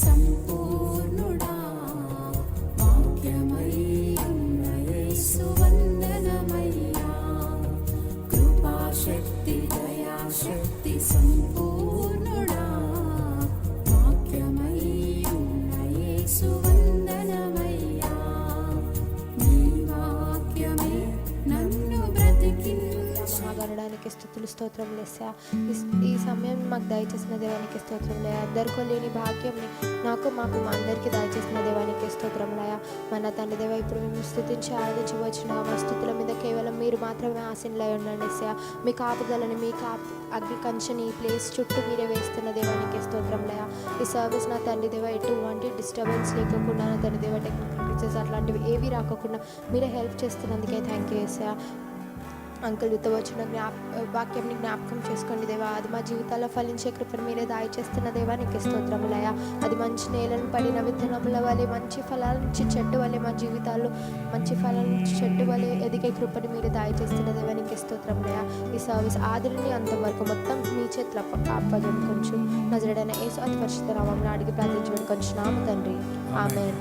సంపూర్ణుడా వాక్యమై ఉన్న యేసు వందనమయ్యా. కృపాశక్తి దయాశక్తి సంపూర్ణుడా వాక్యమై ఉన్న యేసు వందనమయ్యా. నీ వాక్యమే నన్ను బ్రతికించడానికి స్తుతులు స్తోత్రములు యేసయ్యా. ఈ సమయం మాకు దయచేసిన దేవానికి స్తోత్రములయ్యా. అందరికీ లేని భాగ్యంని నాకు మాకు మా అందరికీ దయచేసిన దేవానికి స్తోత్రములయ్యా. మన తండ్రి దేవ, ఇప్పుడు మేము స్తుతించి ఆరాధించవచ్చున మా స్తుతుల మీద కేవలం మీరు మాత్రమే ఆశీనులై ఉండండి యేసయ్యా. మీ కాపుదలని మీ అగ్ని కంచెని ఈ ప్లేస్ చుట్టూ మీరే వేస్తున్న దేవానికి స్తోత్రములయ్యా. ఈ సర్వీస్ నా తండ్రి దేవ ఎటువంటి డిస్టర్బెన్స్ లేకుండా నా తండ్రి దేవ టెక్నికల్ గ్లిచెస్ అట్లాంటివి ఏవి రాకుండా మీరే హెల్ప్ చేస్తున్నందుకే థ్యాంక్ యూ యేసయ్యా. అంకుల్ యుద్ధ వచ్చిన వాక్యంని జ్ఞాపకం చేసుకోండి దేవా. అది మా జీవితాల్లో ఫలించే కృపను మీరే దాయిచేస్తున్న దేవానికి స్తోత్రములయ్యా. అది మంచి నేలను పడిన విత్తనముల వలె మంచి ఫలాల నుంచి చెట్టు వలె మా జీవితాల్లో మంచి ఫలాల నుంచి చెట్టు వలె ఎదిగే కృపని మీరు దాయిచేస్తున్న దేవానికి స్తోత్రములయ్యా. ఈ సర్వీస్ ఆదిని అంతవరకు మొత్తం మీ చేతుల అప్పజం కొంచెం నజరుడైన యేసు అతి పరిశుద్ధ నామమున అడిగి ప్రార్థించడం కొంచెం తండ్రి, ఆమేన్.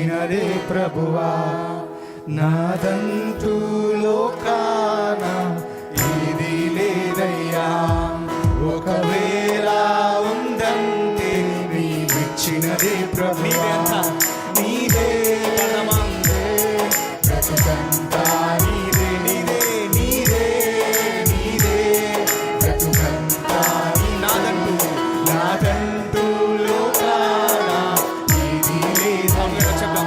ఇచ్చినదే ప్రభువా. నాదంటూ లోకాన ఇది లేదయ్యా, ఒకవేళ ఉందంటే నీవిచ్చినదే ప్రభువా. నీదే బ్రతుకంతా నీదే, నీదే నీదే నీదే బ్రతుకంతా. నాదంటూ నాదంటూ లోకాన ఇది లేదయ్యా,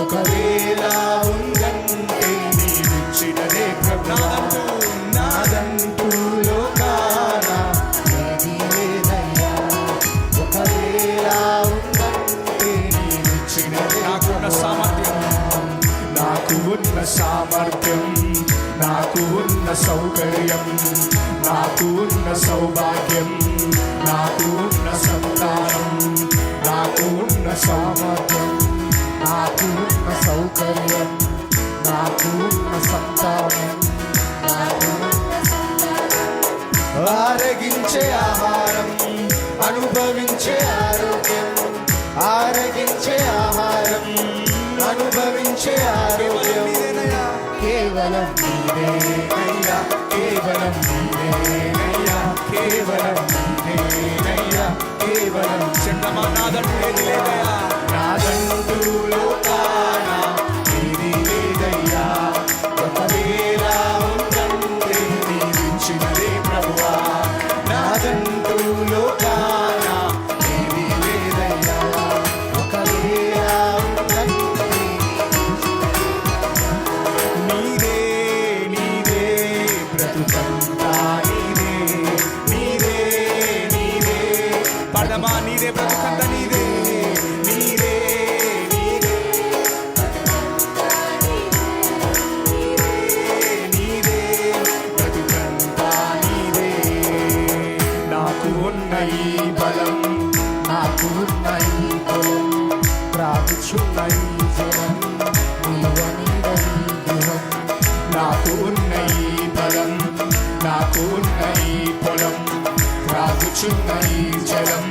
ఒకవేళ ఉందంటే నీవిచ్చినదే ప్రభువా. నాదంటూ లోకాన ఇది లేదయ్యా, ఒకవేళ ఉందంటే నీవిచ్చినదే. నాకున్న సామర్థ్యం, నాకు ఉన్న సామర్థ్యం, నాకు ఉన్న సౌకర్యం, నాకు ఉన్న సౌభాగ్యం, నాకు ఉన్న సంతానం, నాకు ఉన్న సామర్థ్యం, నాకు ఉన్న సౌకర్యం, నాకు ఉన్న సంతానం, నాకు ఆరగించే ఆహారం, అనుభవించే ఆరోగ్యం, ఆరగించే ఆహారం, అనుభవించే ఆరోగ్యం కేవలం నీవేనయ్యా, కేవలం నీవేనయ్యా, కేవలం నీవేనయ్యా, కేవలం. చిన్నమా నాదంటూ ఏది లేదయ్యా, నాదంటూ లోకాన ఇది లేదయ్యా, ఒకవేళ ఉందంటే నీవిచ్చినదే ప్రభువా. నాదంటూ లోకాన ఇది లేదయ్యా, ఒకవేళ ఉందంటే నీదే నీదే బ్రతుకంతా నీదే, నీదే నీదే పడమా నీదే బ్రతుకంతా నీదే, నీదే నీదే నీదే బ్రతుకంతా నీదే. నాకు ఉన్న ఈ బలం, నాకు ఉన్న ఈ బలం, ప్రాచున్న ఈ జనం, నీవనిదని గృహం. నాకు ఉన్న ఈ బలం, నాకు ఉన్న ఈ పొలం, ప్రాచున్న ఈ జలం,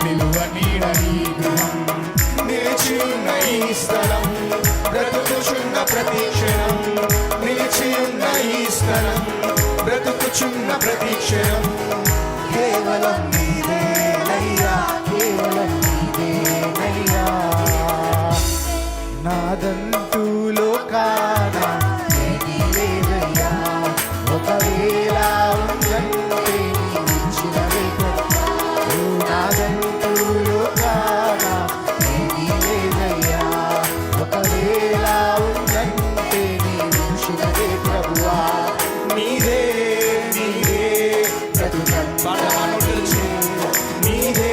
నిలువ నీడని గృహం. నిలిచి ఉన్న ఈ స్థలం, బ్రతుకుచున్న ప్రతి క్షణం, నిలిచి ఉన్న ఈ స్థలం, బ్రతుకుచున్న ప్రతి క్షణం కేవలం నీదేనయ్యా, కేవలం నీదేనయ్యా. నాదంటూ లోకాన ఏదీ లేదయ్యా, ఒకవేళ ఉందంటే నీవిచ్చినదే ప్రభువా. నాదంటూ లోకాన ఏదీ లేదయ్యా, ఒకవేళ ఉందంటే నీవిచ్చినదే ప్రభువా. నీదే నీదే బ్రతుకంతా నీదే,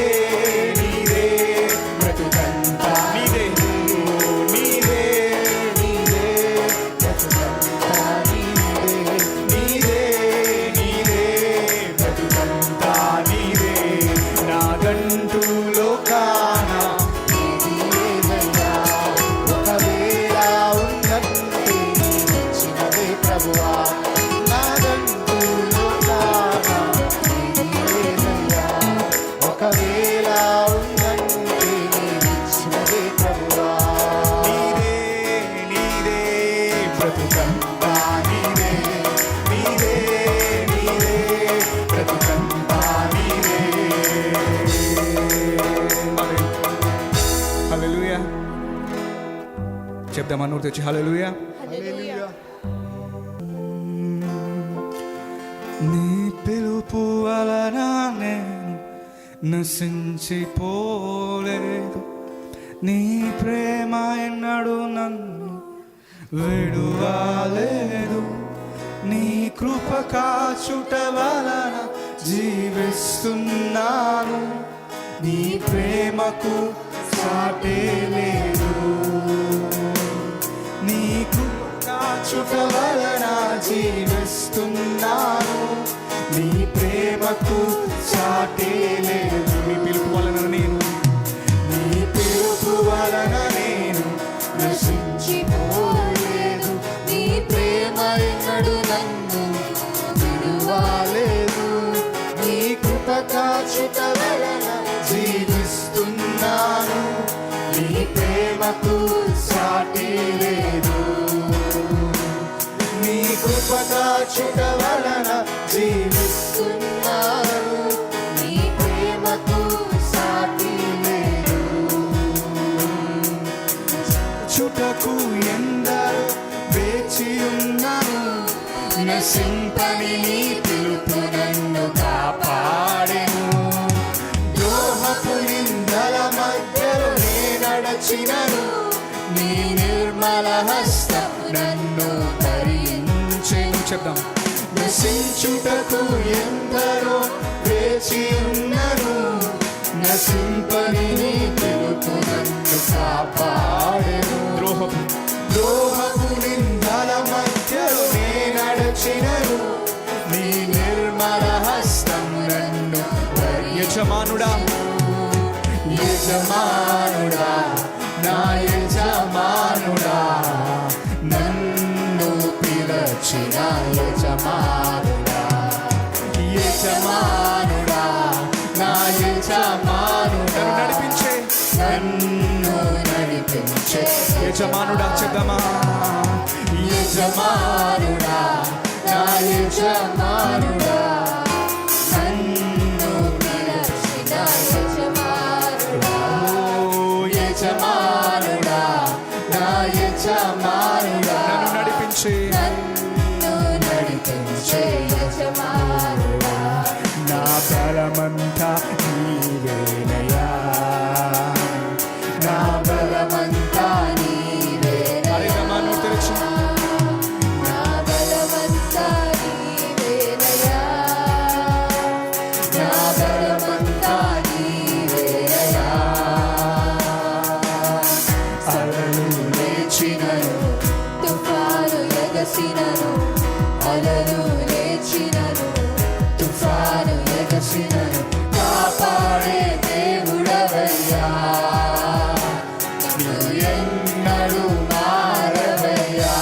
నీదే బ్రతుకంతా నీదే, నీదే నీదే బ్రతుకంతా నీదే, నీదే నీదే బ్రతుకంతా నీదే. నాదంటూ లోకాన ఏదీ లేదయ్యా, ఒకవేళ ఉందంటే నీవిచ్చినదే ప్రభువా. నాదంటూ లోకాన ఏదీ లేదయ్యా, ఒకవేళ ఉందంటే నీవిచ్చినదే ప్రభువా. నీదే నీదే బ్రతుకంతా నీదే, నీదే నీదే బ్రతుకంతా నీదే. హల్లెలూయా చెప్దామా? నోరు తెచ్చి హల్లెలూయా. నీ పిలుపు వలన నేను నశించిపోలేదు, నీ ప్రేమ ఎన్నడూ నన్ను విడువలేదు, నీ కృప కాచుట వలన జీవిస్తున్నాను, నీ ప్రేమకు సాటే లేదు, నీ కృప కాచుట వలన జీవిస్తున్నాను, నీ ప్రేమకు సాటే లేదు. నీ పిలుపు వలన నేను, నీ పిలుపు వలన నేను నశించిపోలేదు, నీ ప్రేమ ఎన్నడూ నన్ను విడువలేదు, నీ కృప కాచుట వలన జీవిస్తున్నాను, నీ ప్రేమకు సాటి లేదు. నీ కృపగా చుట వలన జీవిస్తున్నాను, నీ ప్రేమకు సాటి లేదు. చుటకు ఎందరో వేచి ఉన్నాను, నశింపని నీ పిలుపు నన్ను కాపాడెను. ద్రోహపు నిందల మధ్యలో నే నడచినను, నీ నిర్మల హస్తం నన్ను ధరించెను. చెప్దాం. నశించుటకు ఎందరో వేచి ఉన్నను, నశింపని నీ పిలుపు నన్ను కాపాడెను. ద్రోహపు నిందల మధ్యలో నే నడచినను, నీ నిర్మల హస్తం నన్ను యజమానుడా యజమానుడా నా యజమానుడా, నన్ను పిలచిన యజమానుడా. యజమానుడా నా యజమానుడా, నన్ను నడిపించే యజమానుడా. చెప్దామా. యజమానుడా నా యజమానుడా, నన్ను పిలచిన యజమానుడా. యజమానుడా నా యజమానుడా, నన్ను నడిపించే యజమానుడా. నా బలమంతా నీవేనయ్యా, నా బలమంతా నీవేనయ్యా, నా బలమంతా నీవేనయ్యా, నా బలమంతా నీవేనయ్యా. అలలు లేచినను, తుఫాను ఎగసినను, అలలు లేచినను, తుఫాను ఎగసినను, కాపాడే దేవుడవయ్యా, నీవు ఎన్నడూ మారవయ్యా.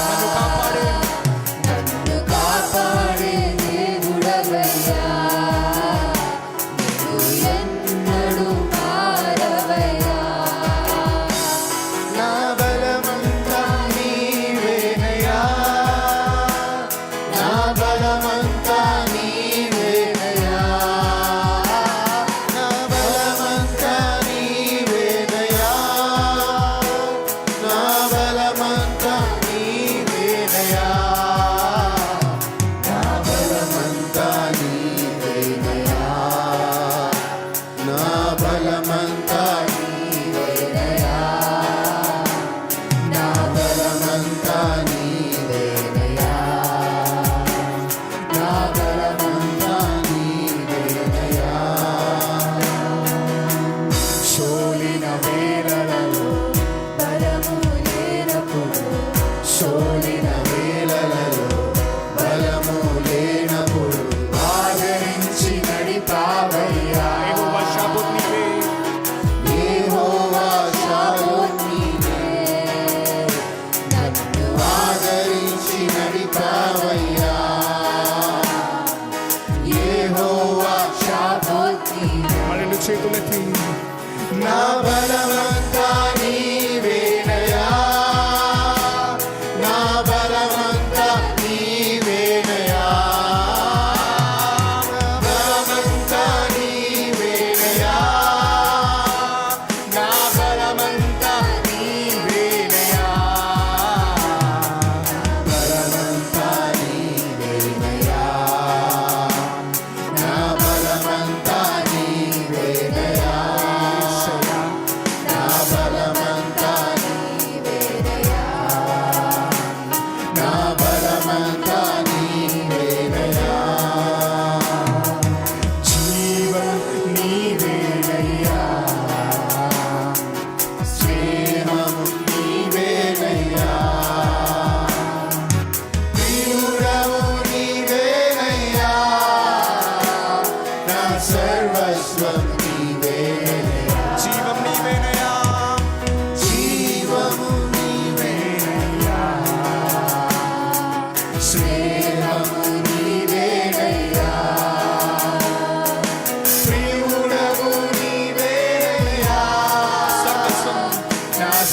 నన్ను కాపాడే దేవుడవయ్యా, నీవు ఎన్నడూ మారవయ్యా. నా బలమంతా నీవేనయ్యా, నా బలమంతా నీవేనయ్యా, నా బలమంతా నీవేనయ్యా, నా బలమంతా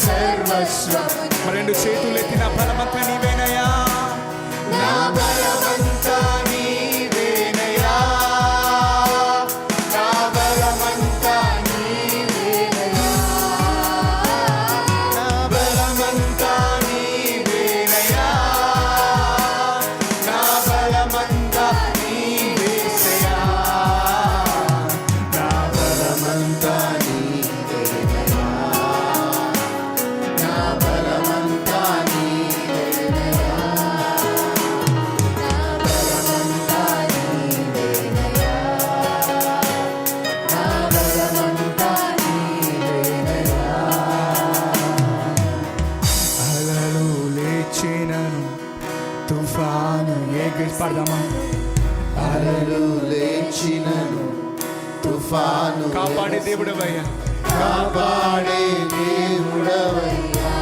సర్వస్వము రెండు చేతులెత్తి నా బలమంతా నీవేనయ్యా, నా బలమంతా నీవేనయ్యా, నా బలమంతా నీవేనయ్యా, నా బలమంతా నీవేనయ్యా, నా బలమంతా నీవేసయ్యా, నా బలమంతా నీవేనయ్యా, నా బలమంతా నీవేనయ్యా, నా బలమంతా నీవేనయ్యా, నా బలమంతా నీవేనయ్యా. అలలు లేచినను తుఫాను ఎగిరి పడదామా, అలలు లేచినను తుఫాను కాపాడే దేవుడవయ్యా, కాపాడే దేవుడవయ్యా,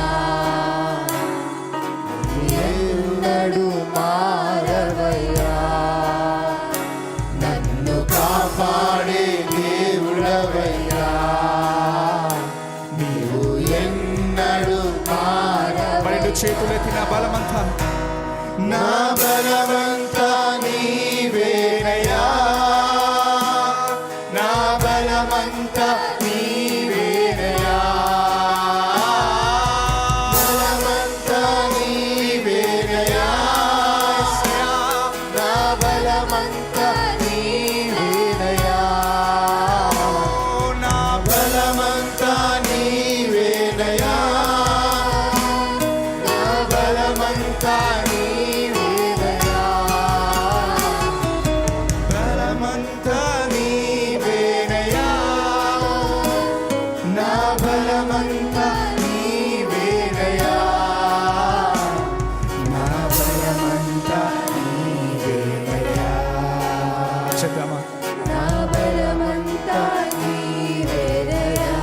ఎన్నడూ మారవయ్యా, నన్ను కాపాడే దేవుడవయ్యా, నీవు ఎన్నడూ మారవయ్యా. రెండు చేతులెత్తి నా బలమంతా, నా బలమంతా నీవేనయ్యా, నా బలమంతా నీవేనయ్యా, బలమంతా నీవేనయ్యా, నా బలమంతా నీవేనయ్యా, నా బలమంతా నీవేనయ్యా, నా బలమంతా నీవేనయ్యా, బలమంతా నీవేనయ్యా, నా బలమంతా నీవేనయ్యా, నా బలమంతా నీవేనయ్యా, చెప్దామా, నా బలమంతా నీవేనయ్యా,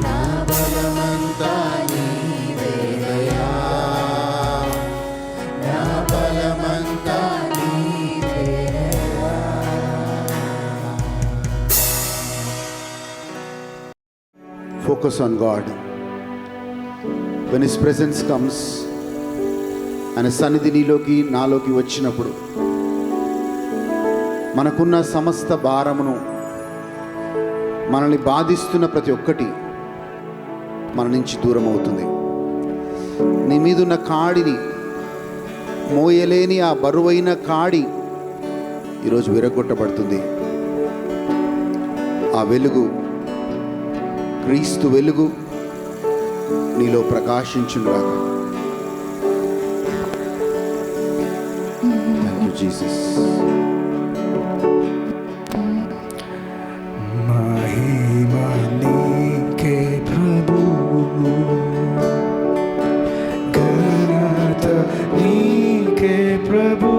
నా బలమంతా నీవేనయ్యా, నా బలమంతా నీవేనయ్యా. Focus on God. When His presence comes, ఆయన సన్నిధి నీలోకి నాలోకి వచ్చినప్పుడు మనకున్న సమస్త భారమును, మనల్ని బాధిస్తున్న ప్రతి ఒక్కటి మన నుంచి దూరం అవుతుంది. నీ మీదున్న కాడిని, మోయలేని ఆ బరువైన కాడి ఈరోజు విరగొట్టబడుతుంది. ఆ వెలుగు, క్రీస్తు వెలుగు నీలో ప్రకాశించునుగాక. థాంక్ యూ జీసస్. మహిమ నీకే ప్రభు, ఘనత నీకే ప్రభు,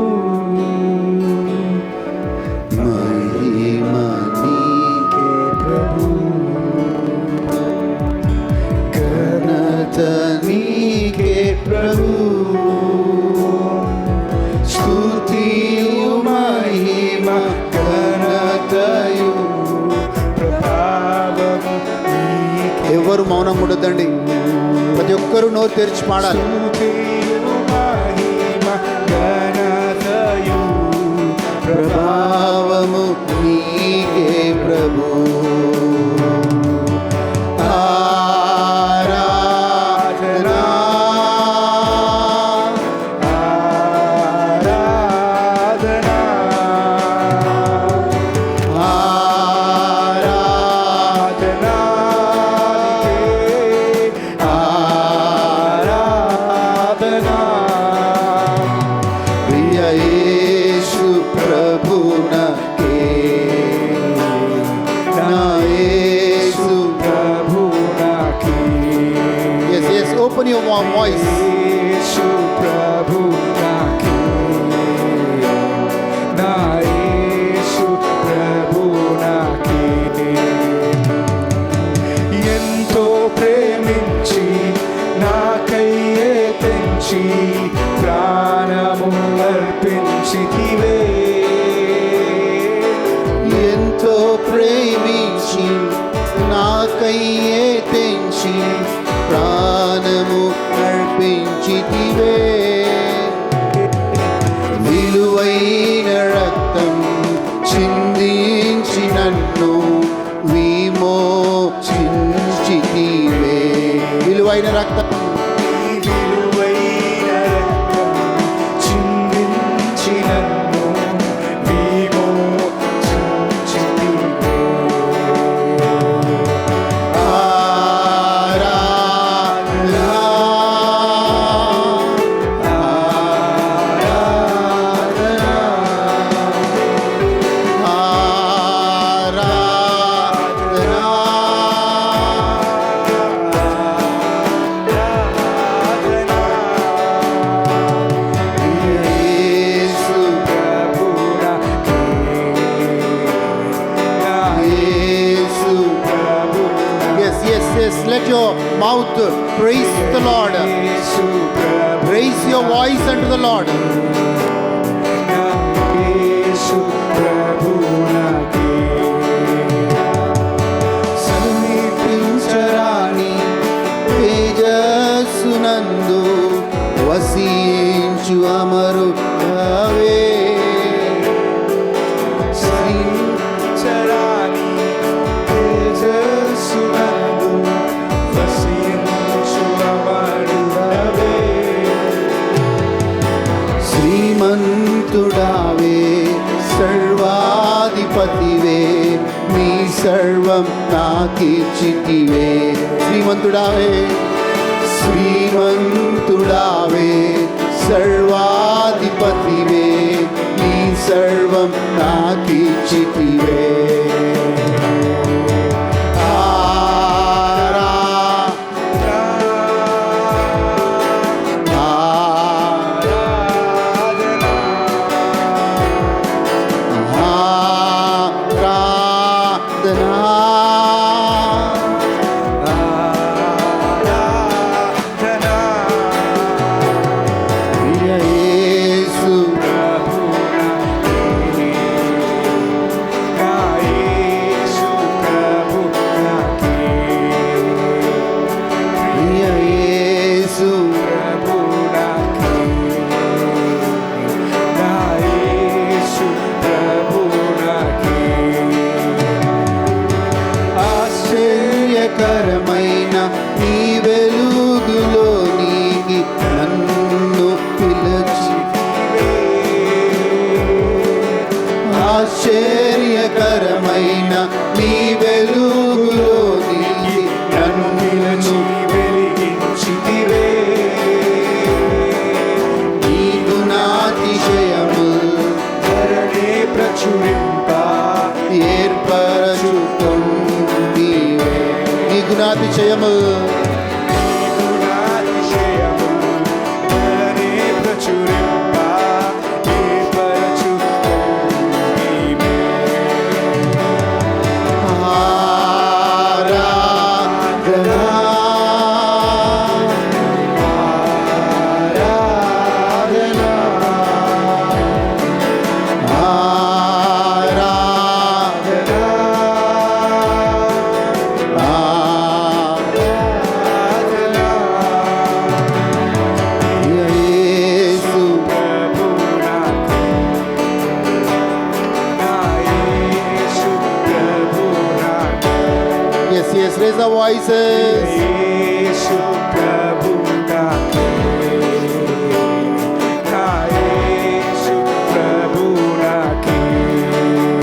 మహిమ నీకే ప్రభు, ఘనత నీకే ప్రభు, స్తుతియు మహిమ ఘనతయు ప్రభావము నీకే. ఎవరు మౌనం ఉండొద్దండి, ప్రతి ఒక్కరూ నోరు తెరిచి పాడాలి. స్తుతియు మహిమ ఘనతయు ప్రభావము నీకే ప్రభు, ఆరాధనా ఆరాధనా ఆరాధనా ఆరాధనా ప్రియ యేసు ప్రభునకే, నా యేసు ప్రభునాకి. yes yes open your voice. యేసు ప్రభునాకి, నా యేసు ప్రభునాకి. ఎంతో ప్రేమించి నాకయ్యే తెంచి ప్రాణము అర్పించితివే, ఎంతో ప్రేమించి నాకయ్యే తెంచి ప్రాణము అర్పించితివే విలువైన రక్తం చిందించి నన్ను విమోచించితివే విలువైన రక్తం Let your mouth praise the Lord. Raise your voice unto the Lord. సమీపించరాని తేజస్సునందు వసించు అమరుడవే శ్రీమంతుడావే సర్వాధిపతివే నీ సర్వం నాకిచ్చితివే శ్రీమంతుడావే శ్రీమంతుడావే సర్వాధిపతివే నీ సర్వం నాకిచ్చితివే ఆశ్చర్యకరమైన నీ వెలుగులోనికి నన్ను పిలిచితివే ఆశ్చర్యకరమైన నీ వెలుగులోనికి నన్ను పిలిచి వెలిగించితివే నీకు నాతిశయము ధరణే ప్రచురింప ఏర్పరచుకొంటివే నీకు నాతిశయము ధరణే ప్రచురింప ఏర్పరచుకొంటివే ఆరాధనా Yes, raise our voices. Yesu Prabhu Nake, Yesu Prabhu Nake.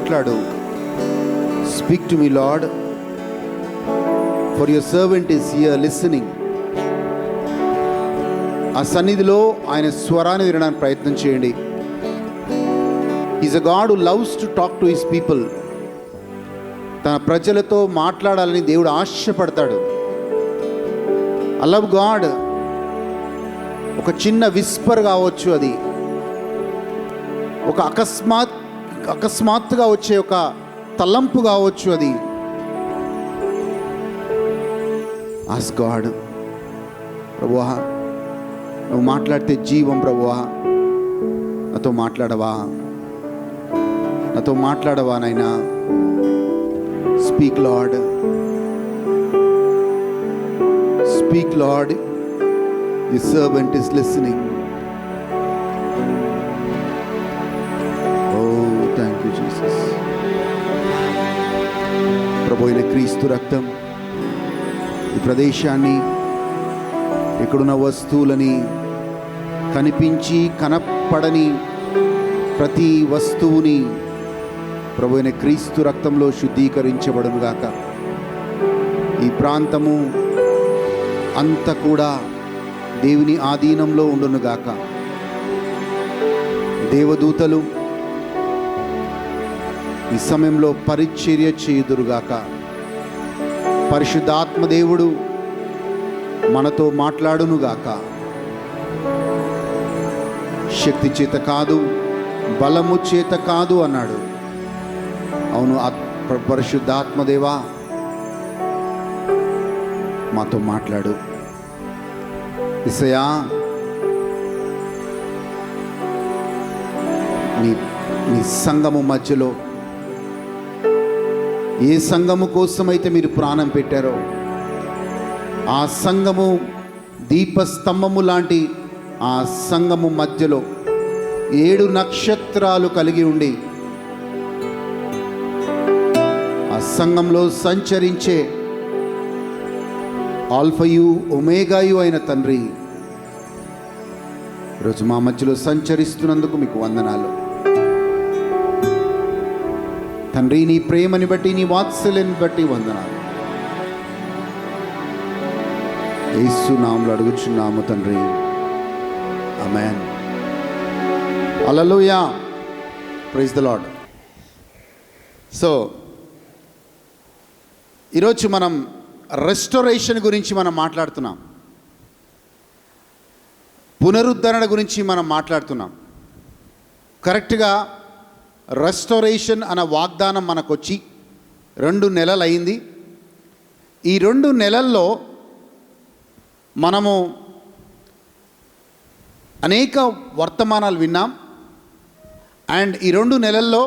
మాట్లాడు. Speak to me lord, for your servant is here listening. ఆ సన్నిధిలో ఆయన స్వరాన్ని వినడానికి ప్రయత్నం చేయండి. Is a God who loves to talk to his people. తన ప్రజలతో మాట్లాడాలని దేవుడు ఆశపడతాడు. I love God. ఒక చిన్న విస్పర్ కావచ్చు, అది ఒక అకస్మాత్తుగా వచ్చే ఒక తలంపు కావచ్చు. అది ఆస్క్ గాడ్, ప్రభువా నువ్వు మాట్లాడితే జీవం, ప్రభువా నాతో మాట్లాడవా నాయనా. Speak Lord, speak Lord, the servant is listening. Thank you జీసస్. ప్రభు అయిన క్రీస్తు రక్తం ఈ ప్రదేశాన్ని, ఇక్కడున్న వస్తువులని, కనిపించి కనపడని ప్రతి వస్తువుని ప్రభు అయిన క్రీస్తు రక్తంలో శుద్ధీకరించబడును గాక. ఈ ప్రాంతము అంత కూడా దేవుని ఆధీనంలో ఉండును గాక. దేవదూతలు ఈ సమయంలో పరిచర్య చేయుదురుగాక. పరిశుద్ధాత్మ దేవుడు మనతో మాట్లాడునుగాక. శక్తి చేత కాదు, బలము చేత కాదు అన్నాడు. అవును, పరిశుద్ధాత్మదేవా మాతో మాట్లాడు. యేసయ్యా, నీ సంఘము మధ్యలో ఏ సంఘము కోసమైతే మీరు ప్రాణం పెట్టారో ఆ సంఘము దీపస్తంభము లాంటి ఆ సంఘము మధ్యలో 7 నక్షత్రాలు కలిగి ఉండి ఆ సంఘంలో సంచరించే ఆల్ఫయు ఒమేగాయు అయిన తండ్రి, ఈరోజు మా మధ్యలో సంచరిస్తున్నందుకు మీకు వందనాలు తండ్రి. నీ ప్రేమని బట్టి, నీ వాత్సల్యాన్ని బట్టి వందనాలు. యేసు నామములో అడుగుచున్నాము తండ్రి, ఆమేన్. హల్లెలూయా, ప్రైజ్ ద లార్డ్. సో ఈరోజు మనం రెస్టోరేషన్ గురించి మనం మాట్లాడుతున్నాం, పునరుద్ధరణ గురించి మనం మాట్లాడుతున్నాం. కరెక్ట్గా రెస్టోరేషన్ అన్న వాగ్దానం మనకు వచ్చి 2 నెలలు అయింది. ఈ 2 నెలల్లో మనము అనేక వర్తమానాలు విన్నాం. అండ్ ఈ 2 నెలల్లో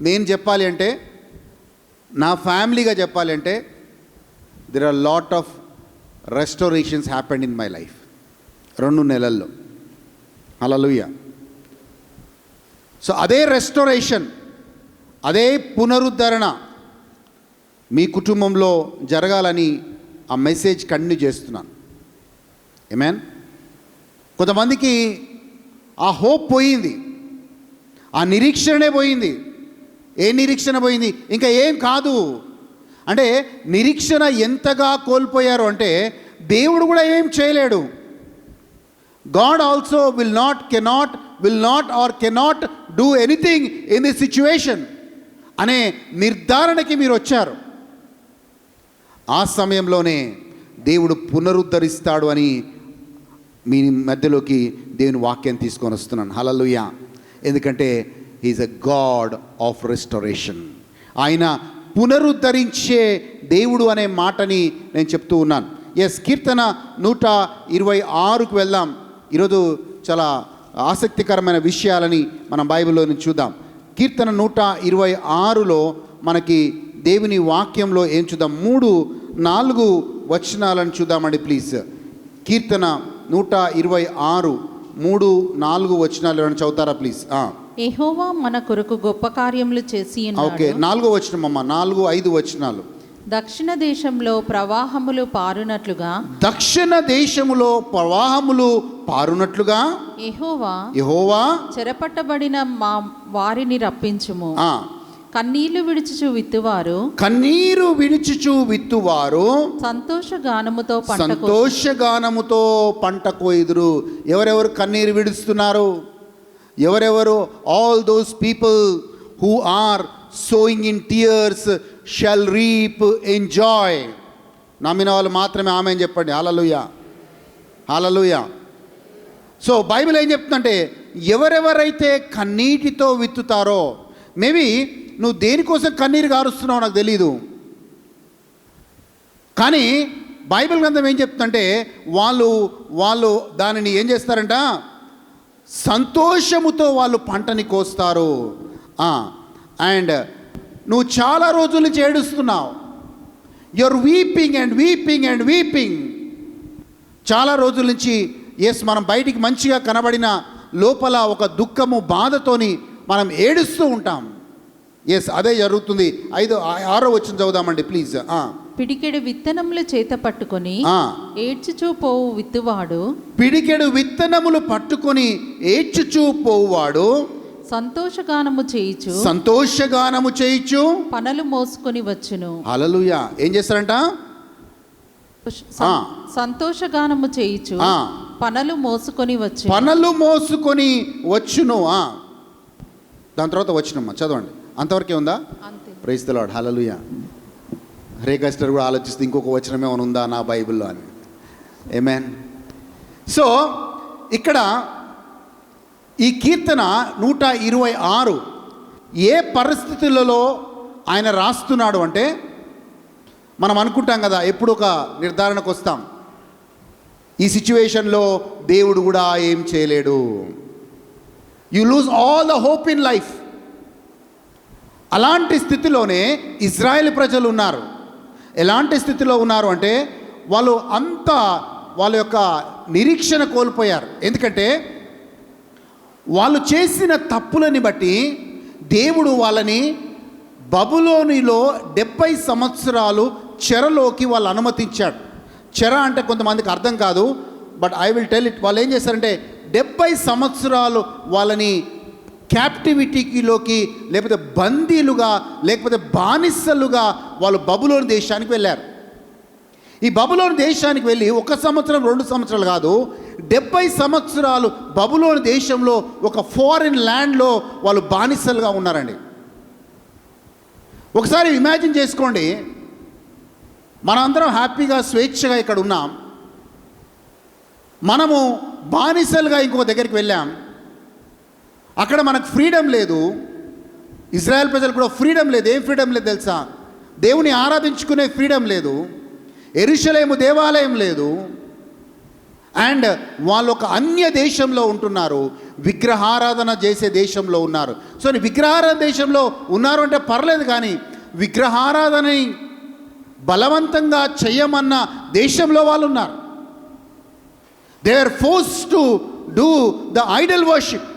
నేను చెప్పాలి అంటే, నా ఫ్యామిలీగా చెప్పాలి అంటే, there are lot of restorations happened in my life 2 నెలల్లో. హల్లెలూయా. సో అదే రెస్టోరేషన్, అదే పునరుద్ధరణ మీ కుటుంబంలో జరగాలని ఆ మెసేజ్ కంటిన్యూ చేస్తున్నాను. ఆమేన్. కొంతమందికి ఆ హోప్ పోయింది, ఆ నిరీక్షణే పోయింది. ఏ నిరీక్షణ పోయింది? ఇంకా ఏం కాదు అంటే, నిరీక్షణ ఎంతగా కోల్పోయారు అంటే దేవుడు కూడా ఏం చేయలేడు. God also will not or cannot do anything in this situation అనే నిర్ధారణకి మీరు వచ్చారు. ఆ సమయంలోనే దేవుడు పునరుద్ధరిస్తాడు అని మీ మధ్యలోకి దేవుని వాక్యం తీసుకొని వస్తున్నాను. హల్లెలూయా. ఎందుకంటే he's a God of restoration. ఆయన పునరుద్ధరించే దేవుడు అనే మాటని నేను చెప్తూ ఉన్నాను. ఎస్, కీర్తన 126కు వెళ్దాం. ఈరోజు చాలా ఆసక్తికరమైన విషయాలని మనం బైబిల్లో నుంచి చూద్దాం. కీర్తన 126లో మనకి దేవుని వాక్యంలో ఏం చూద్దాం? 3-4 వచనాలను చూద్దామండి ప్లీజ్. కీర్తన 126 3-4 వచనాలు ఏమైనా చదువుతారా ప్లీజ్? యెహోవా మన కొరకు గొప్ప కార్యములు చేసి ఉన్నాడు. ఓకే, 4వ వచనం అమ్మ, 4-5 వచనాలు. దక్షిణ దేశంలో ప్రవాహములు పారునట్లుగా, దక్షిణ దేశములో ప్రవాహములు పారునట్లుగా యెహోవా యెహోవా చెరపట్టబడిన మా వారిని రప్పించుము. కన్నీళ్లు విడిచుచు విత్తువారు కన్నీరు విడిచుచు విత్తువారు సంతోషగానముతో పంట సంతోషగానముతో పంట కోయుదురు. ఎవరెవరు కన్నీరు విడుస్తున్నారు? ఎవరెవరు? All those people who are sowing in tears shall reap in joy. నమ్మిన వాళ్ళు మాత్రమే ఆమె అని చెప్పండి. హల్లెలూయా, హల్లెలూయా. సో బైబిల్ ఏం చెప్తుందంటే, ఎవరెవరైతే కన్నీటితో విత్తుతారో, మేబీ నువ్వు దేనికోసం కన్నీరు గారుస్తున్నావు నాకు తెలీదు, కానీ బైబిల్ గ్రంథం ఏం చెప్తుందంటే వాళ్ళు దానిని ఏం చేస్తారంట, సంతోషముతో వాళ్ళు పంటని కోస్తారు. అండ్ నువ్వు చాలా రోజుల నుంచి ఏడుస్తున్నావు. You're weeping and weeping and weeping. చాలా రోజుల నుంచి మనం బయటికి మంచిగా కనబడిన లోపల ఒక దుఃఖము బాధతోని మనం ఏడుస్తూ ఉంటాం. అదే జరుగుతుంది. 6వ వచనం చదువుదామండి ప్లీజ్. పిడికెడు విత్తనములు చేత పట్టుకొని ఏడ్చుచూ పోవు విత్తువాడు, పిడికెడు విత్తనములు పట్టుకొని ఏడ్చుచూ పోవువాడు సంతోషగానము చేయిచు పనలు మోసుకొని వచ్చును. హల్లెలూయా. ఏం చేస్తారంట? సంతోషగానము చేయిచు పనలు మోసుకొని వచ్చును. దాని తర్వాత వచ్చినమ్మా చదవండి. అంతవరకే ఉందా? Praise the Lord. Hallelujah. Rekha sister కూడా ఆలోచిస్తే ఇంకొక వచనం ఏమైనా ఉందా నా బైబిల్లో అని. ఆమేన్. సో ఇక్కడ ఈ కీర్తన 126 ఏ పరిస్థితులలో ఆయన రాస్తున్నాడు అంటే, మనం అనుకుంటాం కదా, ఎప్పుడు ఒక నిర్ధారణకు వస్తాం, ఈ సిచ్యువేషన్లో దేవుడు కూడా ఏం చేయలేడు. You lose all the hope in life. అలాంటి స్థితిలోనే ఇజ్రాయెల్ ప్రజలు ఉన్నారు. ఎలాంటి స్థితిలో ఉన్నారు అంటే, వాళ్ళ యొక్క నిరీక్షణ కోల్పోయారు. ఎందుకంటే వాళ్ళు చేసిన తప్పులని బట్టి దేవుడు వాళ్ళని బబులోనిలో 70 సంవత్సరాలు చెరలోకి వాళ్ళు అనుమతించాడు. చెర అంటే కొంతమందికి అర్థం కాదు, but I will tell it. వాళ్ళు ఏం చేశారంటే 70 సంవత్సరాలు వాళ్ళని క్యాప్టివిటీలోకి, లేకపోతే బందీలుగా, లేకపోతే బానిసలుగా వాళ్ళు బబులోని దేశానికి వెళ్ళారు. ఈ బబులోని దేశానికి వెళ్ళి 1 సంవత్సరం 2 సంవత్సరాలు కాదు, 70 సంవత్సరాలు బబులోని దేశంలో ఒక ఫారిన్ ల్యాండ్లో వాళ్ళు బానిసలుగా ఉన్నారండి. ఒకసారి ఇమాజిన్ చేసుకోండి, మనందరం హ్యాపీగా స్వేచ్ఛగా ఇక్కడ ఉన్నాం, మనము బానిసలుగా ఇంకొక దగ్గరికి వెళ్ళాం, అక్కడ మనకు ఫ్రీడమ్ లేదు. ఇజ్రాయెల్ ప్రజలు కూడా ఫ్రీడమ్ లేదు. ఏం ఫ్రీడమ్ లేదు తెలుసా? దేవుని ఆరాధించుకునే ఫ్రీడమ్ లేదు, యెరూషలేము దేవాలయం లేదు, అండ్ వాళ్ళు ఒక అన్య దేశంలో ఉంటున్నారు, విగ్రహారాధన చేసే దేశంలో ఉన్నారు. సో విగ్రహారాధన దేశంలో ఉన్నారు అంటే పర్లేదు, కానీ విగ్రహారాధనని బలవంతంగా చెయ్యమన్న దేశంలో వాళ్ళు ఉన్నారు. They are forced to do the idol worship.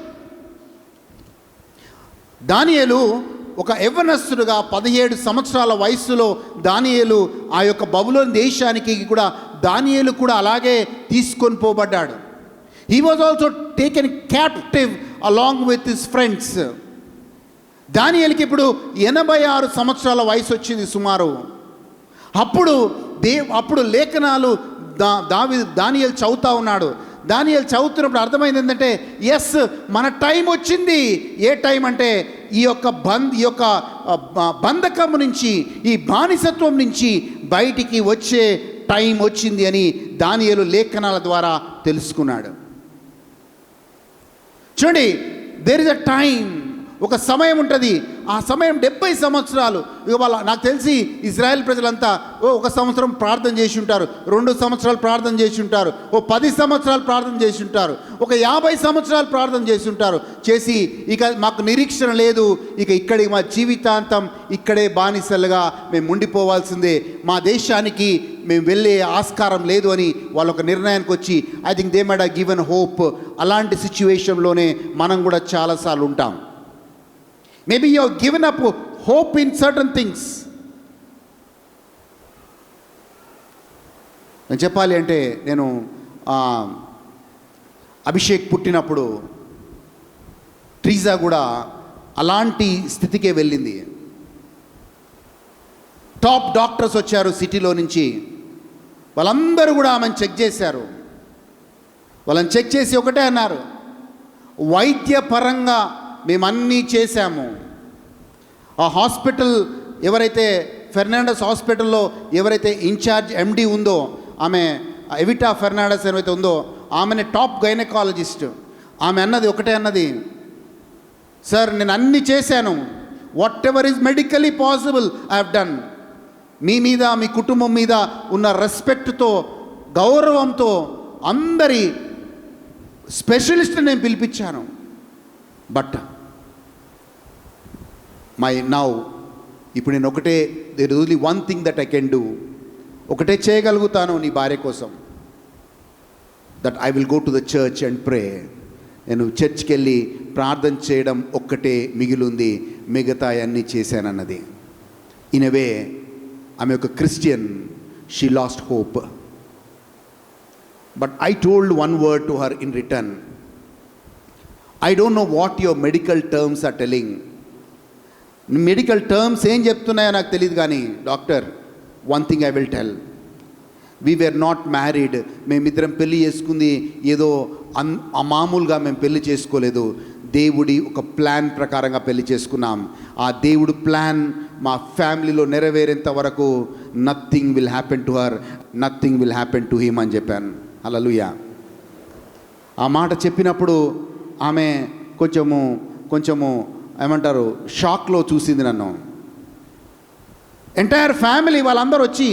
దానియేలు ఒక యవ్వనస్తుడుగా 17 సంవత్సరాల వయస్సులో దానియేలు ఆ యొక్క బబులోని దేశానికి కూడా దానియేలు కూడా అలాగే తీసుకొని పోబడ్డాడు. He was also taken captive along with his friends. దానియేలుకి ఇప్పుడు 86 సంవత్సరాల వయసు వచ్చింది సుమారు. అప్పుడు లేఖనాలు దానియేలు చదువుతూ ఉన్నాడు. దానియేలు చదువుతున్నప్పుడు అర్థమైంది ఏంటంటే, ఎస్, మన టైం వచ్చింది. ఏ టైం అంటే ఈ యొక్క బంధకం నుంచి, ఈ బానిసత్వం నుంచి బయటికి వచ్చే టైం వచ్చింది అని దానియేలు లేఖనాల ద్వారా తెలుసుకున్నాడు. చూడండి, దేర్ ఇస్ అ టైం, ఒక సమయం ఉంటుంది. ఆ సమయం 70 సంవత్సరాలు. నాకు తెలిసి ఇజ్రాయెల్ ప్రజలంతా 1 సంవత్సరం ప్రార్థన చేసి ఉంటారు, 2 సంవత్సరాలు ప్రార్థన చేసి ఉంటారు, 10 సంవత్సరాలు ప్రార్థన చేసి ఉంటారు, 50 సంవత్సరాలు ప్రార్థన చేసి ఉంటారు. చేసి ఇక మాకు నిరీక్షణ లేదు, ఇక ఇక్కడికి మా జీవితాంతం ఇక్కడే బానిసలుగా మేము ఉండిపోవాల్సిందే, మా దేశానికి మేము వెళ్ళే ఆస్కారం లేదు అని వాళ్ళు ఒక నిర్ణయానికి వచ్చి, I think they might have given hope. అలాంటి సిచ్యువేషన్లోనే మనం కూడా చాలాసార్లు ఉంటాం. Maybe you have given up hope in certain things. నేను చెప్పాలి అంటే, నేను అభిషేక్ పుట్టినప్పుడు ట్రీజా కూడా అలాంటి స్థితికే వెళ్ళింది. టాప్ డాక్టర్స్ వచ్చారు సిటీలో నుంచి. వాళ్ళందరూ కూడా ఆమెను చెక్ చేశారు. వాళ్ళని చెక్ చేసి ఒకటే అన్నారు, వైద్యపరంగా మేమన్నీ చేశాము. ఆ హాస్పిటల్ ఎవరైతే ఫెర్నాండస్ హాస్పిటల్లో ఎవరైతే ఇన్ఛార్జ్ ఎండి ఉందో, ఆమె ఎవిటా ఫెర్నాండస్ ఏవైతే ఉందో, ఆమెని టాప్ గైనకాలజిస్ట్. ఆమె అన్నది ఒకటే అన్నది, సార్ నేను అన్నీ చేశాను, whatever is medically possible I have done. మీ మీద మీ కుటుంబం మీద ఉన్న రెస్పెక్ట్తో, గౌరవంతో అందరి స్పెషలిస్ట్ నేను పిలిపించాను. బట్ మై నౌ ఇప్పుడు నేను ఒకటే, there is only one thing that I can do. ఒకటే చేయగలుగుతాను నీ భార్య కోసం, that I will go to the church and pray. నేను చర్చ్కి వెళ్ళి ప్రార్థన చేయడం ఒక్కటే మిగిలింది, మిగతా అన్నీ చేశానన్నది. ఇన్ ఎ వే ఆమె ఒక Christian, she lost hope. But I told one word to her in return, I don't know what your medical terms are telling. Medical terms ఏం చెప్తున్నాయో నాకు తెలియదు, కానీ doctor one thing I will tell, we were not married. మేమిద్దరం పెళ్ళి చేసుకుంది ఏదో మామూలుగా మేము పెళ్లి చేసుకోలేదు, దేవుడి ఒక ప్లాన్ ప్రకారంగా పెళ్లి చేసుకున్నాం. ఆ దేవుడి ప్లాన్ మా ఫ్యామిలీలో నెరవేరేంత వరకు nothing will happen to her, nothing will happen to him అని చెప్పాను. హల్లెలూయా. ఆ మాట చెప్పినప్పుడు ఆమె కొంచెము ఏమంటారు, షాక్లో చూసింది నన్ను. ఎంటైర్ ఫ్యామిలీ వాళ్ళందరూ వచ్చి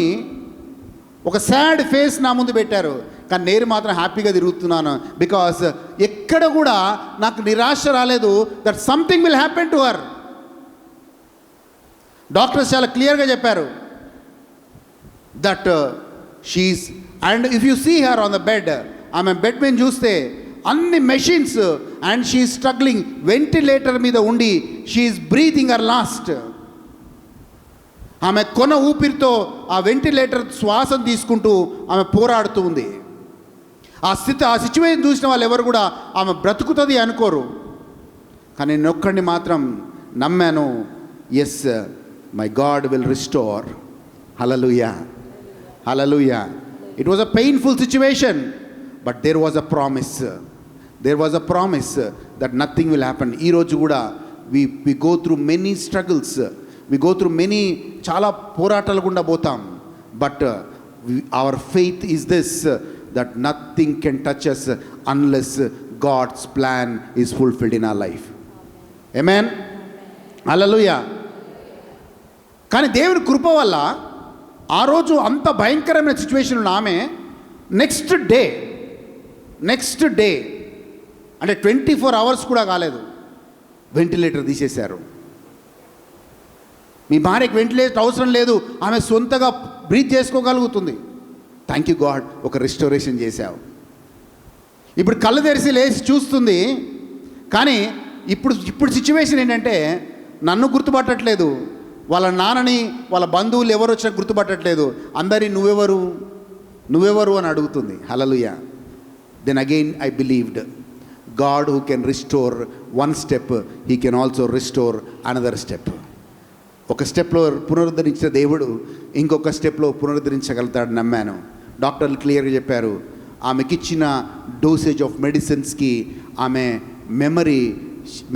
ఒక సాడ్ ఫేస్ నా ముందు పెట్టారు, కానీ నేను మాత్రం హ్యాపీగా తిరుగుతున్నాను. బికాస్ ఎక్కడ కూడా నాకు నిరాశ రాలేదు, that something will happen to her. Doctors చాలా క్లియర్గా చెప్పారు that she's, and if you see her on the bed, ఆమె బెడ్ మీద చూస్తే అన్ని machines, and she struggling, ventilator మీద ఉండి షీఈస్ బ్రీతింగ్ హర్ లాస్ట్. ఆమె కొన ఊపిరితో ఆ వెంటిలేటర్ శ్వాసను తీసుకుంటూ ఆమె పోరాడుతూ ఉంది. ఆ సిచ్యువేషన్ చూసిన వాళ్ళు ఎవరు కూడా ఆమె బ్రతుకుతుంది అనుకోరు, కానీ నేను ఒక్కడిని మాత్రం నమ్మాను, yes my God will restore. Hallelujah, hallelujah. It was a painful situation, but there was a promise, there was a promise that nothing will happen. ఈరోజు కూడా we go through many struggles, we go through many, చాలా పోరాటాలు గుండా పోతాం. But our faith is this, that nothing can touch us unless God's plan is fulfilled in our life. Amen, hallelujah. కానీ దేవుని కృప వల్ల ఆ రోజు అంత భయంకరమైన సిచ్యువేషన్ ఉన్న ఆమె నెక్స్ట్ డే అంటే 24 hours కూడా కాలేదు, వెంటిలేటర్ తీసేశారు. మీ భార్యకి వెంటిలేటర్ అవసరం లేదు, ఆమె సొంతగా బ్రీత్ చేసుకోగలుగుతుంది. థ్యాంక్ యూ గాడ్, ఒక రిస్టోరేషన్ చేశావు. ఇప్పుడు కళ్ళు తెరిచి లేచి చూస్తుంది, కానీ ఇప్పుడు సిచ్యువేషన్ ఏంటంటే నన్ను గుర్తుపట్టట్లేదు, వాళ్ళ నాన్నని, వాళ్ళ బంధువులు ఎవరు వచ్చినా గుర్తుపట్టట్లేదు, అందరి నువ్వెవరు అని అడుగుతుంది. Hallelujah. Then again I believed God who can restore one step, he can also restore another step. ఒక స్టెప్లో పునరుద్ధరించిన దేవుడు ఇంకొక స్టెప్లో పునరుద్ధరించగలుగుతాడు నమ్మాను. డాక్టర్లు క్లియర్గా చెప్పారు, ఆమెకిచ్చిన డోసేజ్ ఆఫ్ మెడిసిన్స్కి ఆమె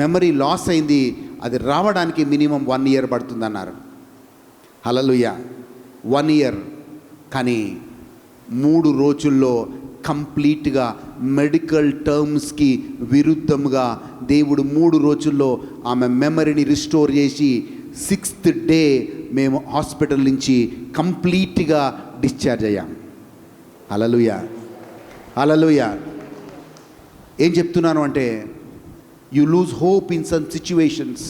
మెమరీ లాస్ అయింది, అది రావడానికి మినిమం 1 year పడుతుందన్నారు. హల్లెలూయా, 1 year. కానీ 3 రోజుల్లో కంప్లీట్గా మెడికల్ టర్మ్స్కి విరుద్ధంగా దేవుడు 3 రోజుల్లో ఆమె మెమరీని రిస్టోర్ చేసి 6th day మేము హాస్పిటల్ నుంచి కంప్లీట్గా డిశ్చార్జ్ అయ్యాం. హల్లెలూయా, హల్లెలూయా. ఏం చెప్తున్నాను అంటే, you lose hope in some situations,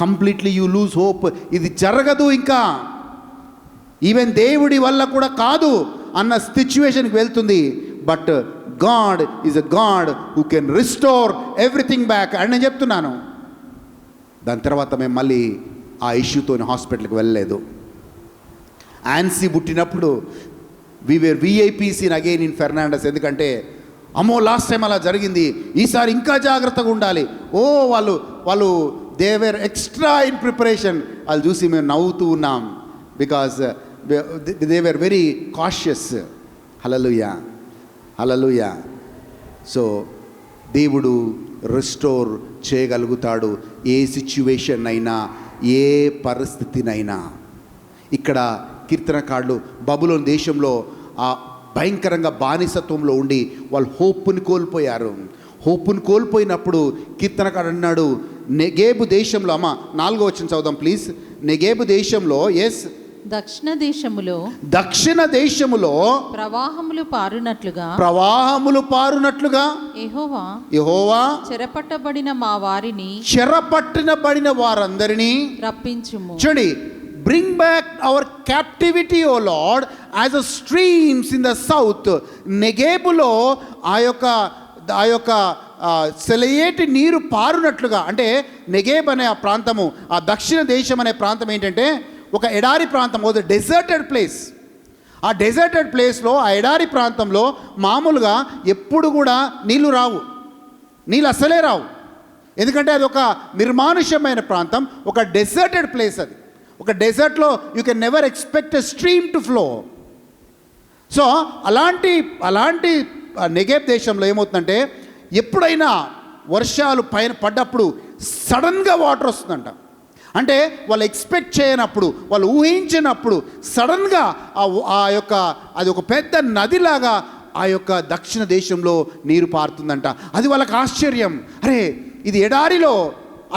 completely you lose hope. ఇది జరగదు ఇంకా, ఈవెన్ దేవుడి వల్ల కూడా కాదు అన్న సిచ్యువేషన్కి వెళ్తుంది. But God is a God who can restore everything back అని నేను చెప్తున్నాను. దాని తర్వాత మేము మళ్ళీ ఆ ఇష్యూతో హాస్పిటల్కి వెళ్ళలేదు. ఆన్సీ పుట్టినప్పుడు we were VIPs in again in Fernandez. ఎందుకంటే అమ్మో లాస్ట్ టైం అలా జరిగింది, ఈసారి ఇంకా జాగ్రత్తగా ఉండాలి. వాళ్ళు they were extra in preparation. వాళ్ళు చూసి మేము నవ్వుతూ ఉన్నాం. Because they were very cautious. Hallelujah, hallelujah. So దేవుడు రిస్టోర్ చేయగలుగుతాడు ఏ సిచ్యువేషన్ అయినా, ఏ పరిస్థితినైనా. ఇక్కడ కీర్తనకారులు బబులోను దేశంలో ఆ భయంకరంగా బానిసత్వంలో ఉండి వాళ్ళు హోప్ని కోల్పోయారు. హోప్ని కోల్పోయినప్పుడు కీర్తనకారుడు అన్నాడు, నెగేబు దేశంలో, అమ్మ 4వ వచనం చదువుదాం ప్లీజ్. నెగేబు దేశంలో, ఎస్, దక్షిణ దేశములో ప్రవాహములు పారునట్లుగా యెహోవా చెరపట్టబడిన వారందరినీ రప్పించుము. చూడండి, bring back our captivity, O Lord, as a streams in the south. నెగేబులో ఆ యొక్క సెలయేటి నీరు పారునట్లుగా, అంటే నెగేబ్ అనే ఆ ప్రాంతము, ఆ దక్షిణ దేశం అనే ప్రాంతం ఏంటంటే ఒక ఎడారి ప్రాంతం, ఒక డెజర్టెడ్ ప్లేస్. ఆ డెజర్టెడ్ ప్లేస్లో, ఆ ఎడారి ప్రాంతంలో మామూలుగా ఎప్పుడు కూడా నీళ్లు రావు, నీళ్ళు అసలే రావు. ఎందుకంటే అది ఒక నిర్మానుష్యమైన ప్రాంతం, ఒక డెజర్టెడ్ ప్లేస్. అది ఒక డెజర్ట్లో you can never expect a stream to flow. So అలాంటి నెగేబ్ దేశంలో ఏమవుతుందంటే ఎప్పుడైనా వర్షాలు పైన పడ్డప్పుడు సడన్గా వాటర్ వస్తుందంట. అంటే వాళ్ళు ఎక్స్పెక్ట్ చేయనప్పుడు, వాళ్ళు ఊహించినప్పుడు సడన్గా అది ఒక పెద్ద నదిలాగా ఆ యొక్క దక్షిణ దేశంలో నీరు పారుతుందంట. అది వాళ్ళకి ఆశ్చర్యం. అరే, ఇది ఎడారిలో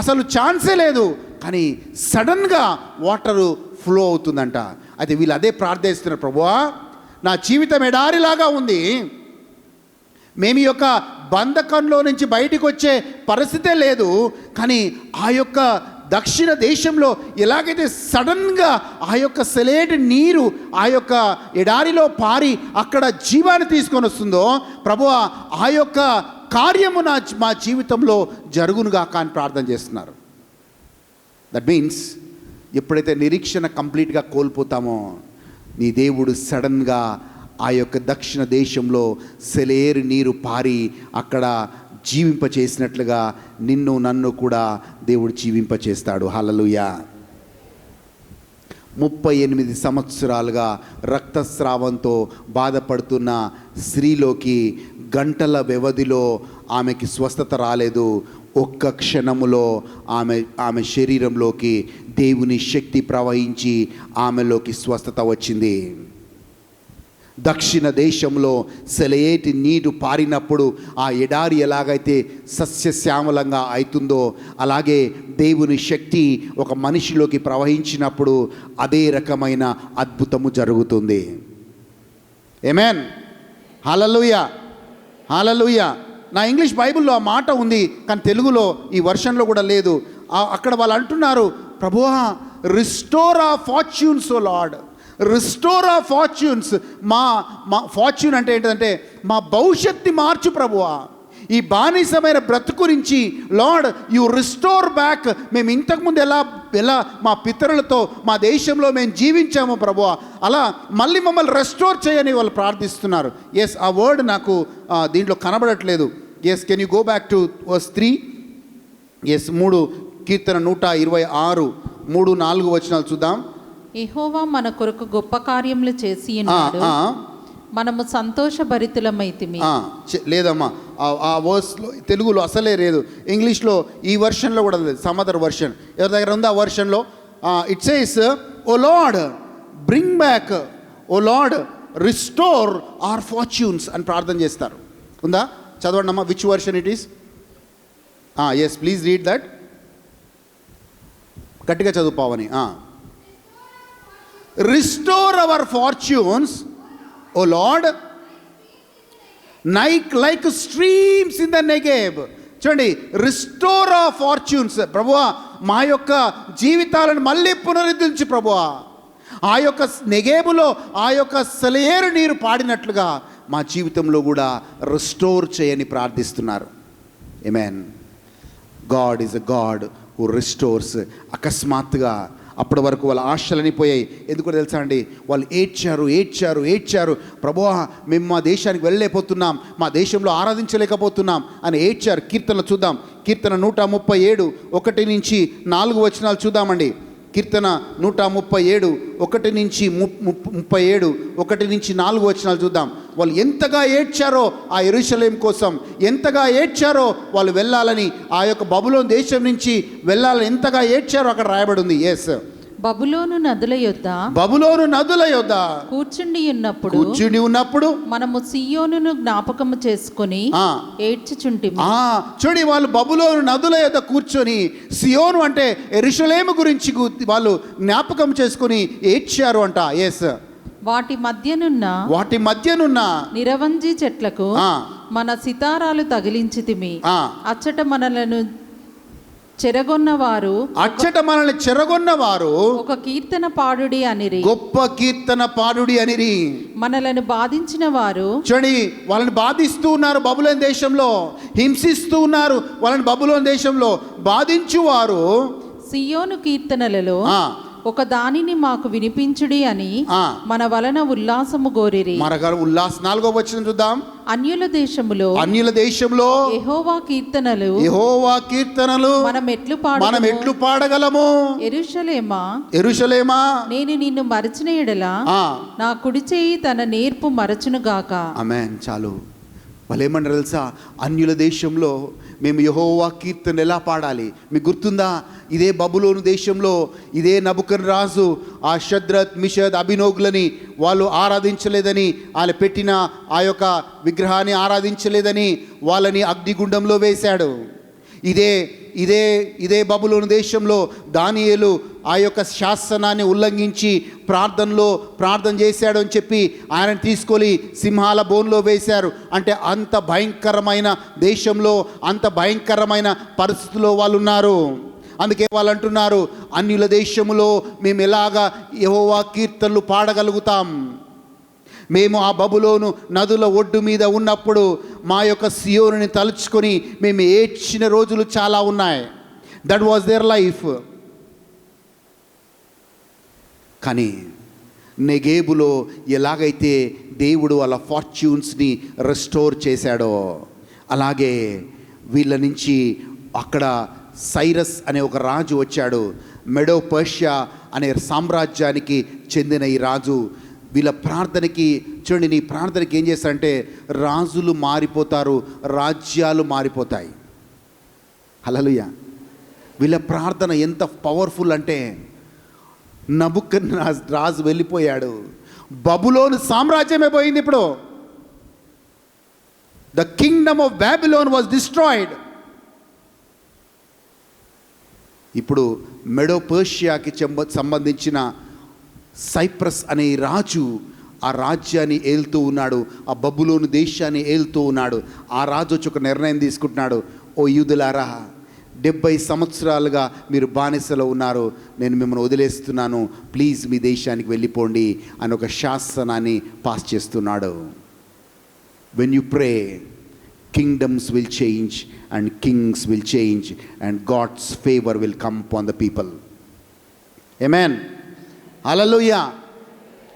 అసలు ఛాన్సే లేదు, కానీ సడన్గా వాటరు ఫ్లో అవుతుందంట. అయితే వీళ్ళు అదే ప్రార్థిస్తున్నారు, ప్రభువా నా జీవితం ఎడారిలాగా ఉంది, మేము ఈ యొక్క బంధకంలో నుంచి బయటికి వచ్చే పరిస్థితే లేదు, కానీ ఆ యొక్క దక్షిణ దేశంలో ఎలాగైతే సడన్గా ఆ యొక్క సెలేటి నీరు ఆ యొక్క ఎడారిలో పారి అక్కడ జీవాన్ని తీసుకొని వస్తుందో, ప్రభువా ఆ యొక్క కార్యము మా జీవితంలో జరుగునుగా అని ప్రార్థన చేస్తున్నారు. దట్ మీన్స్ ఎప్పుడైతే నిరీక్షణ కంప్లీట్గా కోల్పోతామో, నీ దేవుడు సడన్గా ఆ యొక్క దక్షిణ దేశంలో సెలేరు నీరు పారి అక్కడ జీవింపచేసినట్లుగా నిన్ను నన్ను కూడా దేవుడు జీవింపచేస్తాడు. హల్లెలూయా. 38 సంవత్సరాలుగా రక్తస్రావంతో బాధపడుతున్న స్త్రీలోకి గంటల వ్యవధిలో ఆమెకి స్వస్థత రాలేదు. ఒక్క క్షణములో ఆమె శరీరంలోకి దేవుని శక్తి ప్రవహించి ఆమెలోకి స్వస్థత వచ్చింది. దక్షిణ దేశంలో సెలయేటి నీరు పారినప్పుడు ఆ ఎడారి ఎలాగైతే సస్యశ్యామలంగా అవుతుందో, అలాగే దేవుని శక్తి ఒక మనిషిలోకి ప్రవహించినప్పుడు అదే రకమైన అద్భుతము జరుగుతుంది. ఆమేన్. హల్లెలూయా, హల్లెలూయా. నా ఇంగ్లీష్ బైబిల్లో ఆ మాట ఉంది, కానీ తెలుగులో ఈ వర్షన్లో కూడా లేదు. అక్కడ వాళ్ళు అంటున్నారు, ప్రభువా restore our fortunes O Lord, restore our fortunes. మా ఫార్చ్యూన్ అంటే ఏంటంటే మా భవిష్యత్తుని మార్చు ప్రభువా. ఈ బానిసమైన బ్రతుకు నుంచి లార్డ్ యు రిస్టోర్ బ్యాక్. మేము ఇంతకుముందు ఎలా మా పితరులతో మా దేశంలో మేము జీవించాము ప్రభువా, అలా మళ్ళీ మమ్మల్ని రెస్టోర్ చేయని వాళ్ళు ప్రార్థిస్తున్నారు. ఎస్, ఆ వర్డ్ నాకు దీంట్లో కనబడట్లేదు. Yes, can you go back to verse 3? Yes, 3 కీర్తన 126 3-4 వచనాలు చూద్దాం. యెహోవా మన కొరకు గొప్ప కార్యములు చేసి ఉన్నాడు, మనము సంతోషభరితులమైతిమి. లేదమ్మా, ఆ వర్స్లో తెలుగులో అసలే లేదు. ఇంగ్లీష్లో ఈ వర్షన్లో కూడా లేదు. సమ్ అదర్ వర్షన్ ఎవరి దగ్గర ఉంది ఆ వర్షన్లో it says, O Lord bring back, O Lord restore our fortunes అని ప్రార్థన చేస్తారు. ఉందా? చదవండి అమ్మా. Which version it is? Yes, please read that. గట్టిగా చదువుకోవని. Restore our fortunes O Lord like streams in the Negev. చూడండి, రిస్టోర్ ఆఫ్ ఫార్చ్యూన్స్. ప్రభువా మా యొక్క జీవితాలను మళ్ళీ పునరుద్ధరించి ప్రభువా, ఆ యొక్క నెగేబులో ఆ యొక్క సెలయేరు నీరు పాడినట్లుగా మా జీవితంలో కూడా రిస్టోర్ చేయని ప్రార్థిస్తున్నారు. Amen. God is a God who restores. అకస్మాత్తుగా అప్పటి వరకు వాళ్ళ ఆశలన్నీ పోయాయి. ఎందుకో తెలుసా అండి, వాళ్ళు ఏడ్చారు, ప్రభువా మేము మా దేశానికి వెళ్ళలేకపోతున్నాం, మా దేశంలో ఆరాధించలేకపోతున్నాం అని ఏడ్చారు. కీర్తనలు చూద్దాం. కీర్తన 137 1-4 వచనాలు చూద్దామండి. కీర్తన 137 1 నుంచి 37 1 నుంచి 4 వచనాలు చూద్దాం. వాళ్ళు ఎంతగా ఏడ్చారో ఆ యెరూషలేం కోసం, ఎంతగా ఏడ్చారో వాళ్ళు వెళ్ళాలని, ఆ యొక్క బబులోను దేశం నుంచి వెళ్ళాలని ఎంతగా ఏడ్చారో అక్కడ రాయబడి ఉంది. ఎస్, బబులోను నదుల యొద్ద కూర్చుండి ఉన్నప్పుడు మనము సియోనును జ్ఞాపకము చేసుకొని ఏడ్చుచుంటిమి. చూడండి, వాళ్ళు బబులోను నదుల యొద్ద కూర్చొని, సియోను అంటే యెరూషలేము గురించి వాళ్ళు జ్ఞాపకం చేసుకొని ఏడ్చారు అంట. ఎస్, వాటి మధ్యనున్న నిరవంజి చెట్లకు మన సితారాలు తగిలించితిమి. అచ్చట మనల్ని చెరగొన్నవారు ఒక కీర్తన పాడుడి అనిరి, గొప్ప కీర్తన పాడుడి అనిరి. మనలను బాధించిన వారు, చూడండి, వాళ్ళని బాధిస్తూ ఉన్నారు బబులోను దేశంలో, హింసిస్తూ ఉన్నారు వాళ్ళని బబులోను దేశంలో. బాధించువారు సియోను కీర్తనలలో ఒక దానిని మాకు వినిపించుడి అని మన వలన ఉల్లాసము గోరిరి. ఉల్లాస 4వ వచనం చూద్దాం. అన్యుల దేశములో యెహోవా కీర్తనలు మనం ఎట్లు పాడగలము. యెరూషలేమా, నేను నిన్ను మరచిన ఎడల నా కుడి చేయి తన నేర్పు మరచును గాక. ఆమేన్. చాలు. వాళ్ళేమన్నారు తెలుసా? అన్యుల దేశంలో మేము యెహోవా కీర్తన ఎలా పాడాలి? మీకు గుర్తుందా? ఇదే బబులోను దేశంలో ఇదే నబుకద్నెజరు ఆ షద్రత్ మిషద్ అబినోగులని వాళ్ళు ఆరాధించలేదని, వాళ్ళు పెట్టిన ఆ యొక్క విగ్రహాన్ని ఆరాధించలేదని వాళ్ళని అగ్నిగుండంలో వేశాడు. ఇదే బబులోను దేశంలో దానియేలు ఆ యొక్క శాసనాన్ని ఉల్లంఘించి ప్రార్థన చేశాడు అని చెప్పి ఆయన తీసుకొని సింహాల బోన్లో వేశారు. అంటే అంత భయంకరమైన దేశంలో, అంత భయంకరమైన పరిస్థితుల్లో వాళ్ళు ఉన్నారు. అందుకే వాళ్ళు అంటున్నారు, అన్యుల దేశములో మేము ఎలాగా యెహోవా కీర్తనలు పాడగలుగుతాం? మేము ఆ బబులోను నదుల ఒడ్డు మీద ఉన్నప్పుడు మా యొక్క సియోనుని తలుచుకొని మేము ఏడ్చిన రోజులు చాలా ఉన్నాయి. That was their life. కానీ నెగేబులో ఎలాగైతే దేవుడు వాళ్ళ ఫార్చ్యూన్స్ని రెస్టోర్ చేశాడో, అలాగే వీళ్ళ నుంచి అక్కడ సైరస్ అనే ఒక రాజు వచ్చాడు. మెడో పర్షియా అనే సామ్రాజ్యానికి చెందిన ఈ రాజు వీళ్ళ ప్రార్థనకి, చూడండి, నీ ప్రార్థనకి ఏం చేస్తారంటే రాజులు మారిపోతారు, రాజ్యాలు మారిపోతాయి. హల్లెలూయా. వీళ్ళ ప్రార్థన ఎంత పవర్ఫుల్ అంటే, నబుకద్నెజరు రాజు వెళ్ళిపోయాడు, బబులోను సామ్రాజ్యమే పోయింది. ఇప్పుడు the Kingdom of Babylon was destroyed. ఇప్పుడు మెడో పర్షియాకి సంబంధించిన సైప్రస్ అనే రాజు ఆ రాజ్యాన్ని ఏలుతూ ఉన్నాడు, ఆ బబులోను దేశాన్ని ఏలుతూ ఉన్నాడు. ఆ రాజు వచ్చి ఒక నిర్ణయం తీసుకుంటున్నాడు, ఓ యూదులారా, 70 సంవత్సరాలుగా మీరు బానిసలో ఉన్నారు, నేను మిమ్మల్ని వదిలేస్తున్నాను, ప్లీజ్ మీ దేశానికి వెళ్ళిపోండి అని ఒక శాసనాన్ని పాస్ చేస్తున్నాడు. When you pray, kingdoms will change and kings will change and God's favor will come upon the people. Amen. హల్లెలూయా.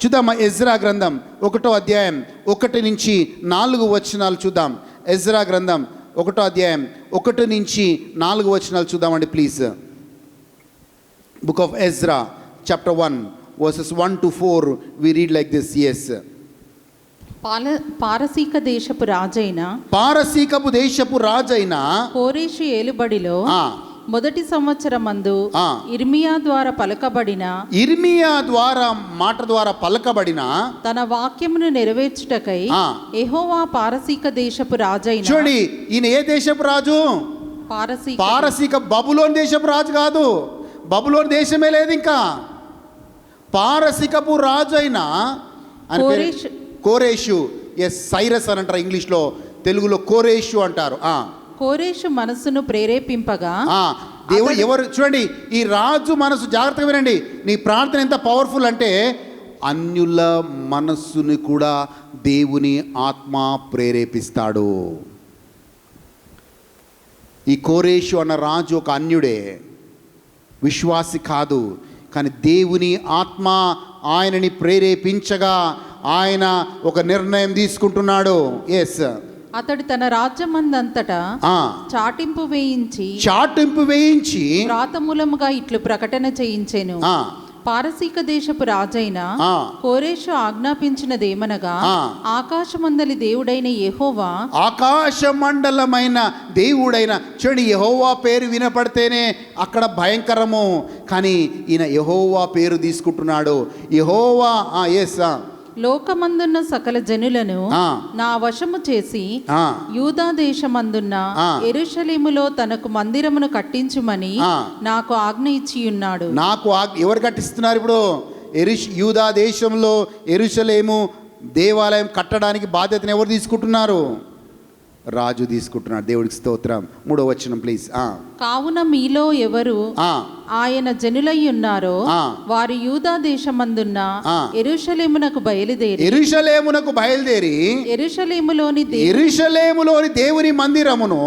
చూద్దాం ఎజ్రా గ్రంథం 1వ అధ్యాయం 1 నుంచి 4 వచనాలు చూద్దాం. ఎజ్రా గ్రంథం 1వ అధ్యాయం 1 నుంచి 4 వచనాలు చూద్దామండి please. Book of Ezra chapter 1 verses 1 to 4 we read like this. Yes. పారసీకపు దేశపు రాజైన కోరేషు ఏలుబడిలో మొదటి సంవత్సరమందు ఇర్మియా ద్వారా మాట ద్వారా పలకబడిన తన వాక్యమును నెరవేర్చుటకై యెహోవా పారసీక దేశపు రాజైన. చూడండి, ఈయన ఏ దేశపు రాజు? పారసీక. బబులోన్ దేశపు రాజు కాదు, బబులోన్ దేశమే లేదు ఇంకా. పారసీకపు రాజు అయిన కోరేషు. ఎస్, సైరస్ అని అంటారు ఇంగ్లీష్లో, తెలుగులో కోరేషు అంటారు. కోరేషు మనస్సును ప్రేరేపింపగా దేవుడు ఎవరు? చూడండి, ఈ రాజు మనసు, జాగ్రత్తగా వినండి, నీ ప్రార్థన ఎంత పవర్ఫుల్ అంటే అన్యుల మనస్సుని కూడా దేవుని ఆత్మ ప్రేరేపిస్తాడు. ఈ కోరేషు అన్న రాజు ఒక అన్యుడే, విశ్వాసి కాదు. కానీ దేవుని ఆత్మ ఆయనని ప్రేరేపించగా ఆయన ఒక నిర్ణయం తీసుకుంటున్నాడు. ఎస్, అతడు తన రాజ్యమందంతటా చాటింపు వేయించి వ్రాతమూలముగా ఇట్లు ప్రకటన చేయించెను. పారసీక దేశపు రాజైన కోరేషు ఆజ్ఞాపించినదేమనగా, ఆకాశమందలి దేవుడైన యెహోవా, ఆకాశమండలమైన దేవుడైన, చూడండి, యెహోవా పేరు వినపడితేనే అక్కడ భయంకరము, కానీ ఈయన యెహోవా పేరు తీసుకుంటున్నాడు. యెహోవా లోకమందున్న సకల జనులను నా వశము చేసి యూదా దేశమందున్న యెరూషలేములో తనకు మందిరమును కట్టించుమని నాకు ఆజ్ఞ ఇచ్చి ఉన్నాడు. ఎవరు కట్టిస్తున్నారు ఇప్పుడు? యూదా దేశంలో యెరూషలేము దేవాలయం కట్టడానికి బాధ్యతను ఎవరు తీసుకుంటున్నారు? రాజు తీసుకుంటున్నాడు. దేవుడికి స్తోత్రం. 3వ వచనం ప్లీజ్. కావున మీలో ఎవరు ఆయన జనులై ఉన్నారో వారు యూదా దేశమందున్న యెరూషలేమునకు బయలుదేరి యెరూషలేములోని దేవుని మందిరమును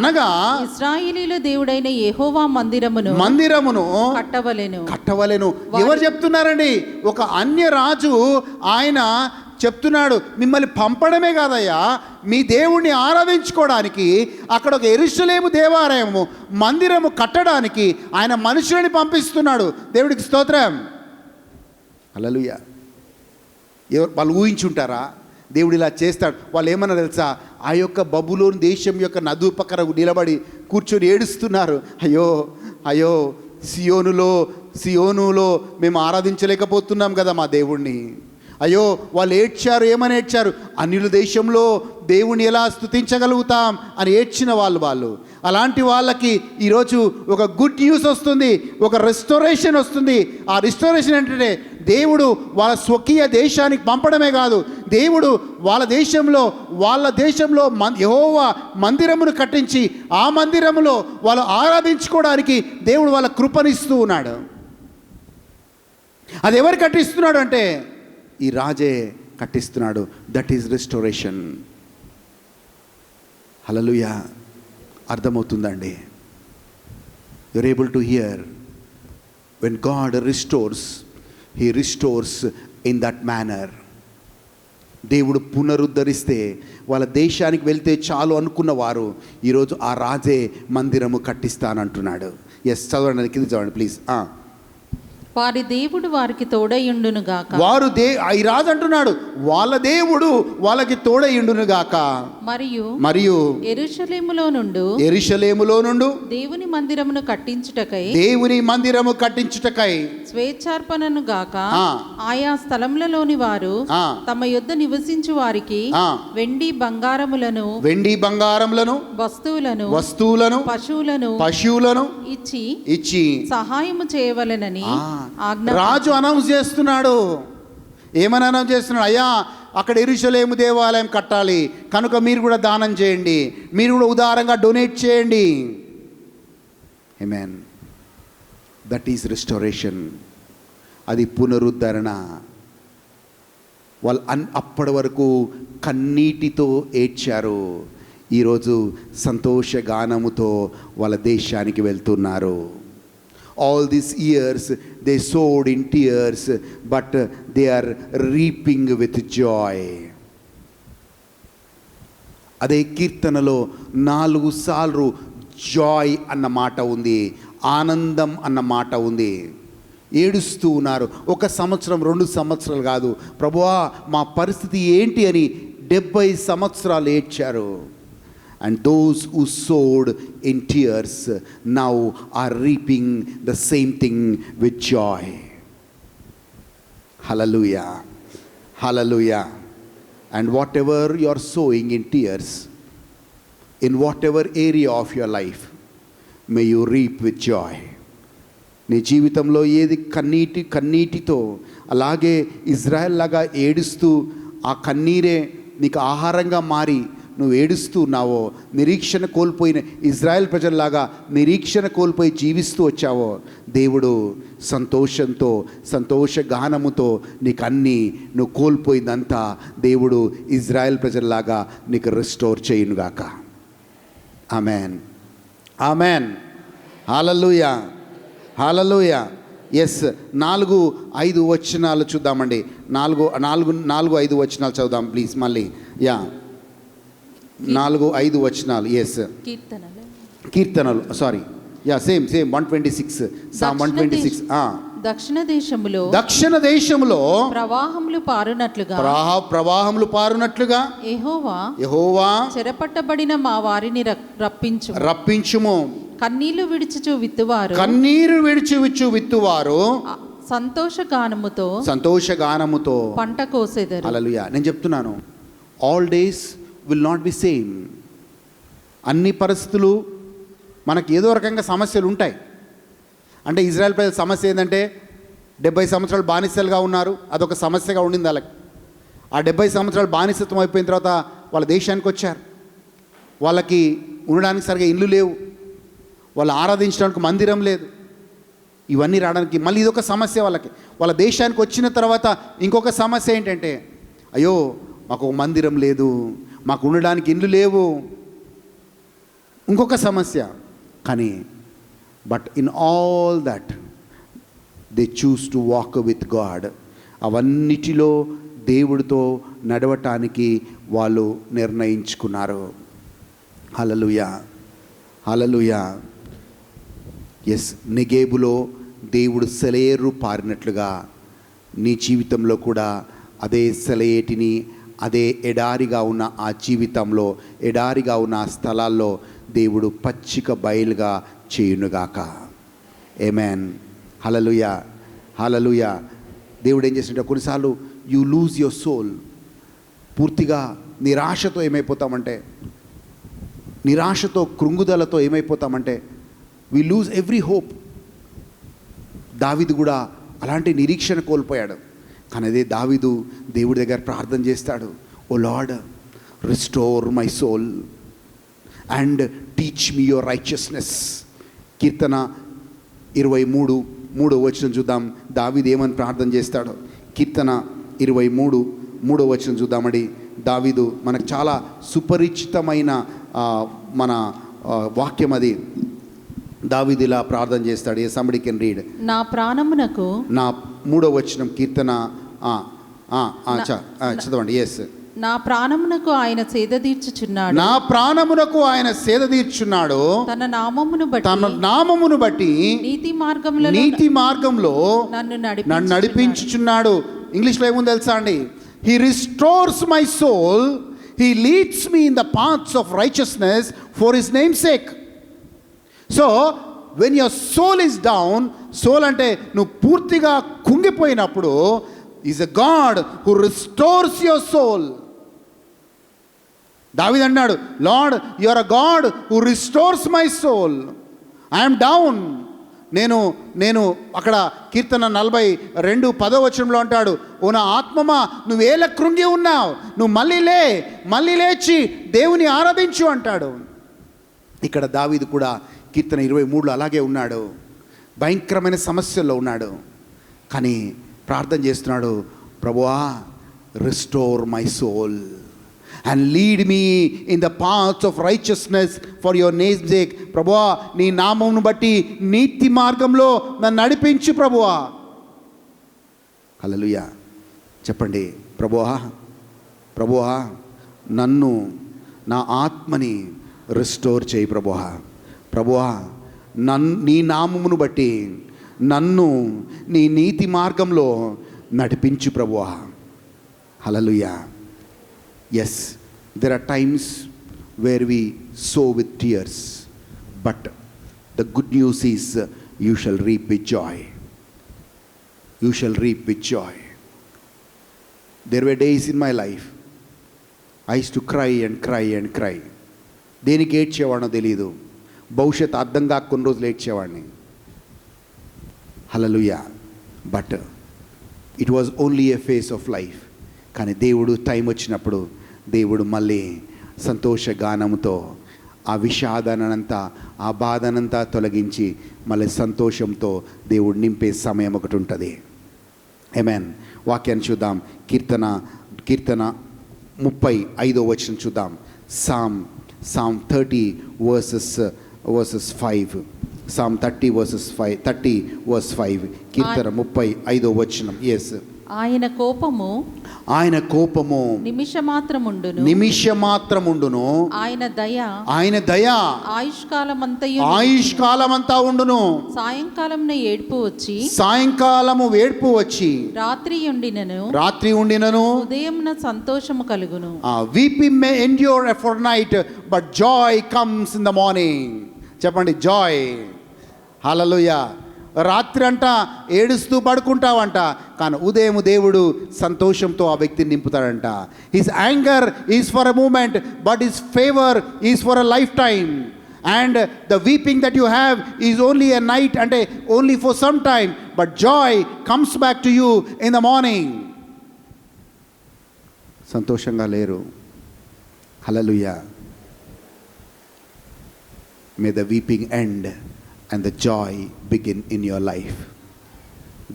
అనగా ఇశ్రాయేలీయుల దేవుడైన యెహోవా మందిరమును కట్టవలెను. ఎవరు చెప్తున్నారండి? ఒక అన్య రాజు ఆయన చెప్తున్నాడు, మిమ్మల్ని పంపడమే కాదయ్యా, మీ దేవుణ్ణి ఆరాధించుకోవడానికి అక్కడ ఒక యెరూషలేము దేవాలయము మందిరము కట్టడానికి ఆయన మనుషులని పంపిస్తున్నాడు. దేవుడికి స్తోత్రం. హల్లెలూయా. వాళ్ళు ఊహించుంటారా దేవుడు ఇలా చేస్తాడు? వాళ్ళు ఏమన్నా తెలుసా? ఆ యొక్క బబులోను దేశం యొక్క నది పక్కన నిలబడి కూర్చొని ఏడుస్తున్నారు. అయ్యో సియోనులో మేము ఆరాధించలేకపోతున్నాం కదా మా దేవుణ్ణి. అయ్యో, వాళ్ళు ఏడ్చారు. ఏమని ఏడ్చారు? అన్యుల దేశంలో దేవుని ఎలా స్తుతించగలుగుతాం అని ఏడ్చిన వాళ్ళు. అలాంటి వాళ్ళకి ఈరోజు ఒక గుడ్ న్యూస్ వస్తుంది, ఒక రెస్టోరేషన్ వస్తుంది. ఆ రెస్టోరేషన్ ఏంటంటే దేవుడు వాళ్ళ స్వకీయ దేశానికి పంపడమే కాదు, దేవుడు వాళ్ళ దేశంలో యెహోవా మందిరమును కట్టించి ఆ మందిరములో వాళ్ళు ఆరాధించుకోవడానికి దేవుడు వాళ్ళ కృపనిస్తూ ఉన్నాడు. అది ఎవరు కట్టిస్తున్నాడు అంటే ఈ రాజే కట్టిస్తున్నాడు. That is restoration. హల్లెలూయా. అర్థమవుతుందండి? You're able to hear. When God restores, he restores in that manner. దేవుడు పునరుద్ధరిస్తే వాళ్ళ దేశానికి వెళ్తే చాలు అనుకున్న వారు ఈరోజు ఆ రాజే మందిరము కట్టిస్తానంటున్నాడు. ఎస్, చదవండి, కింద చదవండి ప్లీజ్. వారి దేవుడు వారికి తోడయుండును గాక. ఈ రాజు అంటున్నాడు, వాళ్ళ దేవుడు వాళ్ళకి తోడయుండును గాక. మరియు యెరూషలేములో నుండు దేవుని మందిరమును కట్టించుటకై స్వేచ్ఛార్పణను గాక ఆయా స్థలములలోని వారు తమ యొద్ద నివసించు వారికి వెండి బంగారములను వస్తువులను పశువులను ఇచ్చి సహాయము చేయవలెనని రాజు అనౌన్స్ చేస్తున్నాడు. ఏమని అనౌన్స్ చేస్తున్నాడు? అయ్యా, అక్కడ యెరూషలేము దేవాలయం కట్టాలి కనుక మీరు కూడా దానం చేయండి, మీరు కూడా ఉదారంగా డొనేట్ చేయండి. ఆమేన్. That is restoration. అది పునరుద్ధరణ. వాళ్ళు అప్పటి వరకు కన్నీటితో ఏడ్చారు, ఈరోజు సంతోషగానముతో వాళ్ళ దేశానికి వెళ్తున్నారు. All these years they sowed in tears, but they are reaping with joy. అదే కీర్తనలో 4 సార్లు జాయ్ అన్న మాట ఉంది, ఆనందం అన్న మాట ఉంది. ఏడుస్తూ ఉన్నారు. 1 సంవత్సరం 2 సంవత్సరాలు కాదు, ప్రభువా మా పరిస్థితి ఏంటి అని 70 సంవత్సరాలు ఏడ్చారు. And those who sowed in tears now are reaping the same thing with joy. Hallelujah. Hallelujah. And whatever you are sowing in tears, in whatever area of your life, may you reap with joy. నీ జీవితంలో ఏది కన్నీటితో అలాగే Israel లాగా ఏడుస్తూ ఆ కన్నీరే నీకు ఆహారంగా మారి నువ్వు ఏడుస్తూ ఉన్నావో, నిరీక్షణ కోల్పోయిన ఇజ్రాయెల్ ప్రజల్లాగా నిరీక్షణ కోల్పోయి జీవిస్తూ వచ్చావో, దేవుడు సంతోషంతో సంతోషగానముతో నీకు అన్నీ నువ్వు కోల్పోయిందంతా దేవుడు ఇజ్రాయెల్ ప్రజల్లాగా నీకు రెస్టోర్ చేయునుగాక. ఆమెన్. ఆమెన్. హల్లెలూయా. హల్లెలూయా. ఎస్, 4-5 వచనాలు చూద్దామండి. 4-5 వచనాలు చదువుదాం ప్లీజ్ మళ్ళీ. యా, 4-5 వచనాలు. ఎస్, కీర్తనలు సారీ, యా సేమ్ 126, సామ్ 126. దక్షిణ దేశములో ప్రవాహములు పారునట్లుగా యెహోవా చెరపట్టబడిన మా వారిని రప్పించుము. కన్నీళ్లు విడిచుచు విత్తువారు సంతోషగానముతో పంట కోసెదరు. హల్లెలూయా. నేను చెప్తున్నాను, all days will not be same. అన్ని పరిస్థితులు మనకి ఏదో రకంగా సమస్యలు ఉంటాయి. అంటే ఇజ్రాయెల్ ప్రజల సమస్య ఏంటంటే 70 సంవత్సరాలు బానిసలుగా ఉన్నారు. అదొక సమస్యగా ఉండింది వాళ్ళకి. ఆ 70 సంవత్సరాలు బానిసత్వం అయిపోయిన తర్వాత వాళ్ళ దేశానికి వచ్చారు. వాళ్ళకి ఉండడానికి సరిగా ఇల్లు లేవు, వాళ్ళు ఆరాధించడానికి మందిరం లేదు. ఇవన్నీ రావడానికి మళ్ళీ ఇదొక సమస్య వాళ్ళకి. వాళ్ళ దేశానికి వచ్చిన తర్వాత ఇంకొక సమస్య ఏంటంటే, అయ్యో మాకు మందిరం లేదు, మాకు ఉండడానికి ఇల్లు లేవు, ఇంకొక సమస్య. కానీ but in all that they choose to walk with God. అవన్నిటిలో దేవుడితో నడవటానికి వాళ్ళు నిర్ణయించుకున్నారు. హల్లెలూయా, హల్లెలూయా. ఎస్, నెగేబులో దేవుడు సెలయేరు పారినట్లుగా నీ జీవితంలో కూడా అదే సెలయేటిని, అదే ఎడారిగా ఉన్న ఆ జీవితంలో, ఎడారిగా ఉన్న ఆ స్థలాల్లో దేవుడు పచ్చిక బయలుగా చేయునుగాక. ఆమేన్. హల్లెలూయా, హల్లెలూయా. దేవుడు ఏం చేస్తుంటే కొన్నిసార్లు యూ లూజ్ యువర్ సోల్. పూర్తిగా నిరాశతో ఏమైపోతామంటే, నిరాశతో కృంగుదలతో ఏమైపోతామంటే వి లూజ్ ఎవ్రీ హోప్. దావీదు కూడా అలాంటి నిరీక్షణ కోల్పోయాడు. కానీ అదే దావీదు దేవుడి దగ్గర ప్రార్థన చేస్తాడు, O Lord restore my soul and teach me your righteousness. కీర్తన 23:3 వచనం చూద్దాం. దావీదు ఏమని ప్రార్థన చేస్తాడో. కీర్తన 23:3 వచనం చూద్దామండి. దావీదు మనకు చాలా సుపరిచితమైన మన వాక్యం అది. దావీదు ఇలా ప్రార్థన చేస్తాడు. ఏ సంబడి కెన్ రీడ్. నా ప్రాణమునకు, నా 3వ వచనం కీర్తన చదవండి. ఎస్. నా ప్రాణమునకు ఆయన సేద తీర్చుచున్నాడు. నా ప్రాణమునకు ఆయన సేద తీర్చున్నాడు. తన నామమును బట్టి నీతి మార్గంలో నన్ను నడిపించుచున్నాడు. ఇంగ్లీష్లో ఏముంది తెలుసా అండి? He restores my soul, he leads me in the paths of righteousness for his name sake. So when your soul is down, soul అంటే నువ్వు పూర్తిగా కుంగిపోయినప్పుడు, is a God who restores your soul. దావీదు అన్నాడు, Lord you are a God who restores my soul. I'm down. నేను అక్కడ కీర్తన 42:10 వచనంలో అంటాడు, ఓ నా ఆత్మమా నువ్వేలా కృంగి ఉన్నావు, నువ్వు మళ్ళీ లేచి దేవుని ఆరాధించు అంటాడు. ఇక్కడ దావీదు కూడా కీర్తన 23లో అలాగే ఉన్నాడు. భయంకరమైన సమస్యల్లో ఉన్నాడు. కానీ ప్రార్థన చేస్తున్నాడు, ప్రభువా restore my soul and lead me in the paths of righteousness for your name's sake. ప్రభువా నీ నామమును బట్టి నీతి మార్గంలో నన్ను నడిపించు ప్రభువా. హల్లెలూయా. చెప్పండి, ప్రభువా నన్ను, నా ఆత్మని రిస్టోర్ చేయి ప్రభువా నీ నామమును బట్టి నన్ను నీ నీతి మార్గంలో నడిపించు ప్రభువా. Hallelujah. Yes, there are times where we sow with tears, but the good news is you shall reap with joy. You shall reap with joy. There were days in my life I used to cry and cry and cry. దేనికి ఏడ్చేవాడినో తెలియదు. భవిష్యత్ అర్థంగా కొన్ని రోజులు ఏడ్చేవాడిని. Hallelujah. But it was only a phase of life. కానీ దేవుడు టైం వచ్చినప్పుడు దేవుడు మళ్ళీ సంతోష గానముతో ఆ విషాదానంతా, ఆ బాధనంతా తొలగించి మళ్ళీ సంతోషంతో దేవుడు నింపే సమయం ఒకటి ఉంటుంది. ఆమేన్. వాక్యాన్ని చూద్దాం. కీర్తన 35వ వచనం చూద్దాం. Psalm 30 verses 5. Psalm 30 verse 5. కీర్తన 35వ వచనం. ఎస్. ఆయన కోపము ఆయన కోపము నిమిషమాత్రముండును, నిమిషమాత్రముండును, ఆయన దయ ఆయుష్కాలమంతయు ఆయుష్కాలమంతా ఉండును. సాయంకాలమున ఏడ్పు వచ్చి సాయంకాలము వేడ్పు వచ్చి రాత్రి ఉండినను ఉదయమున సంతోషము కలుగును. Weeping may endure for night, but joy comes in the morning. చెప్పండి, జాయ్. హల్లెలూయా. రాత్రి అంట ఏడుస్తూ పడుకుంటావంట, కానీ ఉదయం దేవుడు సంతోషంతో ఆ వ్యక్తిని నింపుతాడంట. His anger is for a moment, but his favour is for a lifetime. And the weeping that you have is only a night, అంటే only for some time, but joy comes back to you in the morning. సంతోషంగా లేరు. Hallelujah. May the weeping end and the joy begin in your life.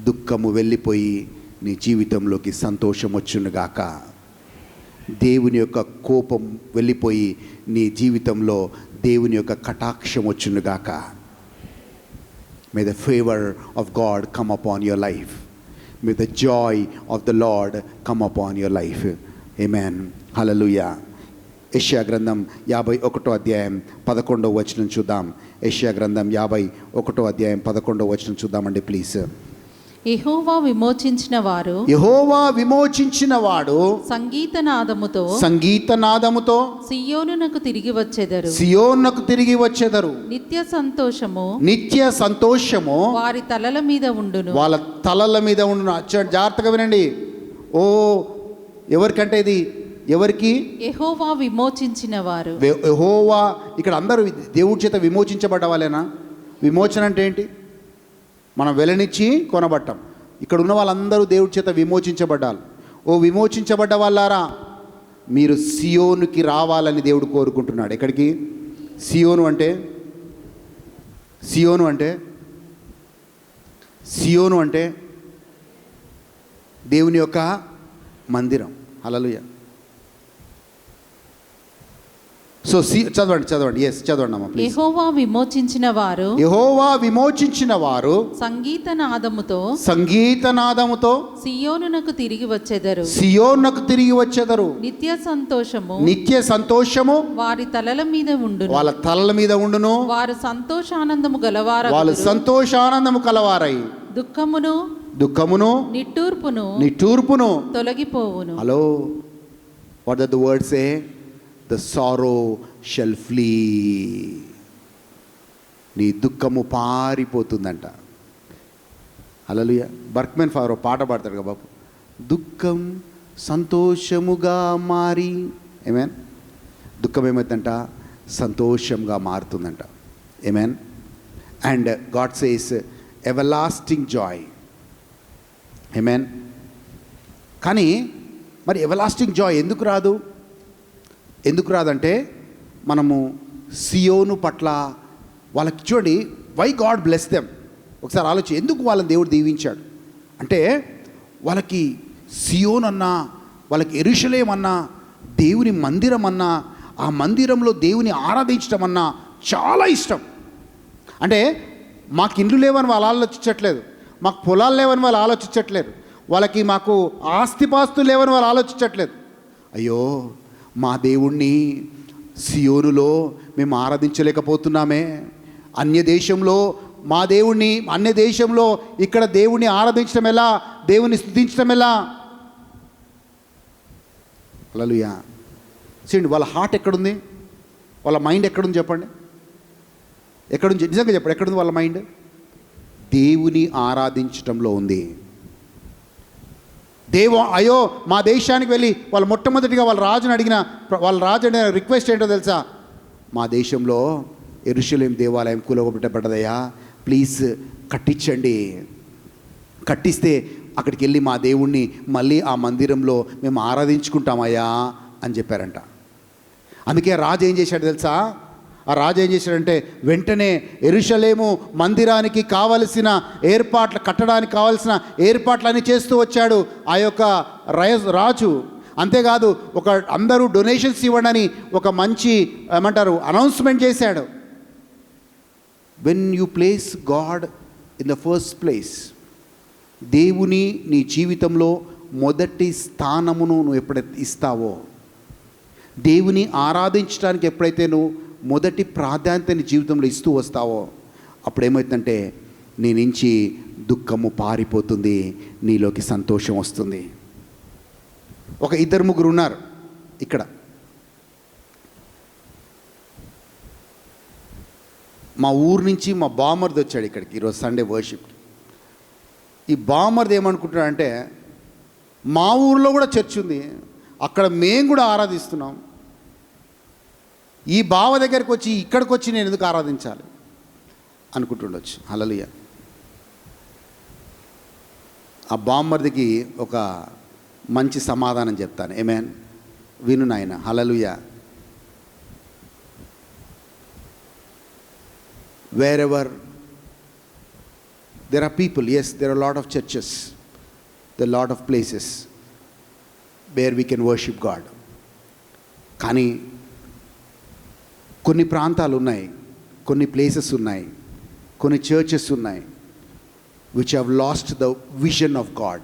దుఃఖము వెళ్ళిపోయి నీ జీవితంలోకి సంతోషం వచ్చునుగాక. దేవుని యొక్క కోపం వెళ్ళిపోయి నీ జీవితంలో దేవుని యొక్క కటాక్షం వచ్చునుగాక. May the favour of God come upon your life. May the joy of the Lord come upon your life. Amen. Hallelujah. యెషయా గ్రంథం 51వ అధ్యాయం 11వ వచనం చూద్దాం. యెషయా గ్రంథం 51వ అధ్యాయం 11వ వచనం చూద్దామండి ప్లీజ్. యెహోవా విమోచించిన వాడు సంగీతనాదముతో సియోనునకు తిరిగి వచ్చెదరు. నిత్య సంతోషము వారి తలల మీద ఉండును. వాళ్ళ తలల మీద ఉండును. జాగ్రత్తగా వినండి. ఓ, ఎవరికంటే ఇది? ఎవరికి? యెహోవా విమోచించిన వారు. యెహోవా, ఇక్కడ అందరూ దేవుడి చేత విమోచించబడ్డ వాళ్ళేనా? విమోచన అంటే ఏంటి? మనం వెలనిచ్చి కొనబట్టాం. ఇక్కడ ఉన్న వాళ్ళందరూ దేవుడి చేత విమోచించబడ్డారు. ఓ విమోచించబడ్డ వాళ్ళారా, మీరు సియోనుకి రావాలని దేవుడు కోరుకుంటున్నాడు. ఎక్కడికి? సియోను అంటే దేవుని యొక్క మందిరం. హల్లెలూయా. సో చదవండి. చదవండి అమ్మా ప్లీజ్. యెహోవా విమోచించిన వారు సంగీతనాదముతో సియోనునకు తిరిగి వచ్చెదరు. నిత్య సంతోషము వారి తలల మీద ఉండును. వారు సంతోషానందము కలవారై దుఃఖమును నిట్టూర్పును తొలగిపోవును. Hello, what does the word say? The sorrow shall flee. నీ దుఃఖము పారిపోతుందంట. హల్లెలూయా. బర్క్మెన్ ఫారో పాట పాడతాడు కదా బాబు, దుఃఖం సంతోషముగా మారి. ఆమేన్. దుఃఖం ఏమవుతుందంట? సంతోషంగా మారుతుందంట. Amen. And God says everlasting joy. Amen. కానీ మరి ఎవలాస్టింగ్ జాయ్ ఎందుకు రాదంటే మనము సియోను పట్ల వాళ్ళకి చూడండి, వై గాడ్ బ్లెస్ దెమ్. ఒకసారి ఆలోచి, ఎందుకు వాళ్ళని దేవుడు దీవించాడు అంటే, వాళ్ళకి సియోన్ అన్నా, వాళ్ళకి యెరూషలేం అన్నా, దేవుని మందిరం అన్నా, ఆ మందిరంలో దేవుని ఆరాధించడం అన్నా చాలా ఇష్టం. అంటే మాకు ఇండ్లు లేవని వాళ్ళు ఆలోచించట్లేదు, మాకు పొలాలు లేవని వాళ్ళు ఆలోచించట్లేదు, మాకు ఆస్తిపాస్తులు లేవని వాళ్ళు ఆలోచించట్లేదు. అయ్యో, మా దేవుణ్ణి సియోనులో మేము ఆరాధించలేకపోతున్నామే, అన్య దేశంలో మా దేవుణ్ణి, అన్య దేశంలో ఇక్కడ దేవుణ్ణి ఆరాధించడం ఎలా, దేవుని స్తుతించడం ఎలా? హల్లెలూయా. చూడండి, వాళ్ళ హార్ట్ ఎక్కడుంది, వాళ్ళ మైండ్ ఎక్కడుంది చెప్పండి. ఎక్కడుంది? నిజంగా చెప్పండి, ఎక్కడుంది వాళ్ళ మైండ్? దేవుని ఆరాధించటంలో ఉంది. అయ్యో, మా దేశానికి వెళ్ళి వాళ్ళు మొట్టమొదటిగా వాళ్ళ రాజుని అడిగిన రిక్వెస్ట్ ఏంటో తెలుసా? మా దేశంలో యెరూషలేం దేవాలయం కూలగొట్టబడ్డదయ్యా, ప్లీజ్ కట్టించండి. కట్టిస్తే అక్కడికి వెళ్ళి మా దేవుణ్ణి మళ్ళీ ఆ మందిరంలో మేము ఆరాధించుకుంటామయ్యా అని చెప్పారంట. అందుకే రాజు ఏం చేశాడు తెలుసా? ఆ రాజు ఏం చేశాడంటే, వెంటనే యెరూషలేము మందిరానికి కావలసిన కట్టడానికి కావలసిన ఏర్పాట్లన్నీ చేస్తూ వచ్చాడు ఆ యొక్క రాజు. అంతేకాదు, అందరూ డొనేషన్స్ ఇవ్వడని ఒక మంచి అనౌన్స్మెంట్ చేశాడు. When you place God in the first place, దేవుని నీ జీవితంలో మొదటి స్థానమును నువ్వు ఎప్పుడైతే ఇస్తావో, దేవుని ఆరాధించడానికి ఎప్పుడైతే నువ్వు మొదటి ప్రాధాన్యత నీ జీవితంలో ఇస్తూ వస్తావో, అప్పుడు ఏమవుతుందంటే నీ నుంచి దుఃఖము పారిపోతుంది, నీలోకి సంతోషం వస్తుంది. ఒక 2-3 ఉన్నారు ఇక్కడ. మా ఊరు నుంచి మా బామర్ది వచ్చాడు ఇక్కడికి ఈరోజు సండే వర్షిప్. ఈ బామర్ది ఏమనుకుంటున్నాడంటే, మా ఊరిలో కూడా చర్చ్ ఉంది, అక్కడ మేము కూడా ఆరాధిస్తున్నాం, ఈ బావ దగ్గరికి వచ్చి ఇక్కడికి వచ్చి నేను ఎందుకు ఆరాధించాలి అనుకుంటుండొచ్చు. హల్లెలూయా. ఆ బామ్మర్దికి ఒక మంచి సమాధానం చెప్తాను. ఆమేన్. విను నాయన. హల్లెలూయా. wherever there are people, yes, there are a lot of churches, there are a lot of places where we can worship God. కానీ కొన్ని ప్రాంతాలు ఉన్నాయి, కొన్ని ప్లేసెస్ ఉన్నాయి, కొన్ని చర్చెస్ ఉన్నాయి which have lost the vision of God.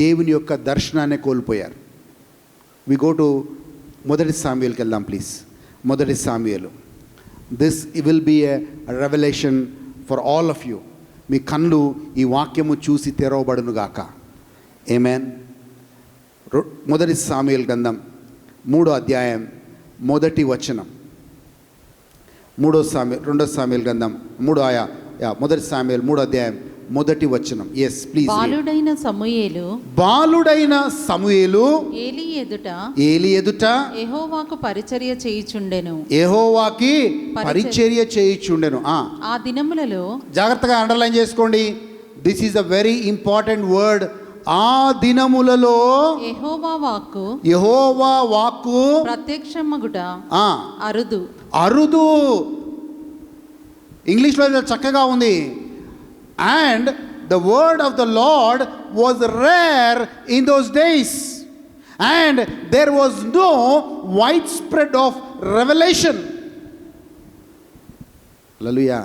దేవుని యొక్క దర్శనాన్ని కోల్పోయారు. we go to మొదటి సామ్యుయేలుకి వెళ్దాం ప్లీజ్. మొదటి సామ్యుయేలు. This will be a revolution for all of you. మీ కళ్ళు ఈ వాక్యము చూసి తెరవబడును గాక. ఆమేన్. మొదటి సామ్యుయేలు గ్రంథం 3వ అధ్యాయం 1వ వచనం. 2వ సామ్యుయేలు గ్రంథం మొదటి సామ్యుయేలు 3వ అధ్యాయం 1వ వచనం. Yes please. బాలుడైన సమూయేలు ఏలి ఎదుట యెహోవాకు పరిచర్య చేయుచుండెను. యెహోవాకి పరిచర్య చేయుచుండెను. ఆ దినములలో, జాగ్రత్తగా అండర్లైన్ చేసుకోండి, this is a very important word. ఆ దినములలో యెహోవా వాక్కు ప్రత్యక్షమగుట అరుదు. ఇంగ్లీష్లో చక్కగా ఉంది. And the word of the Lord was rare in those days, and there was no widespread of revelation. Hallelujah.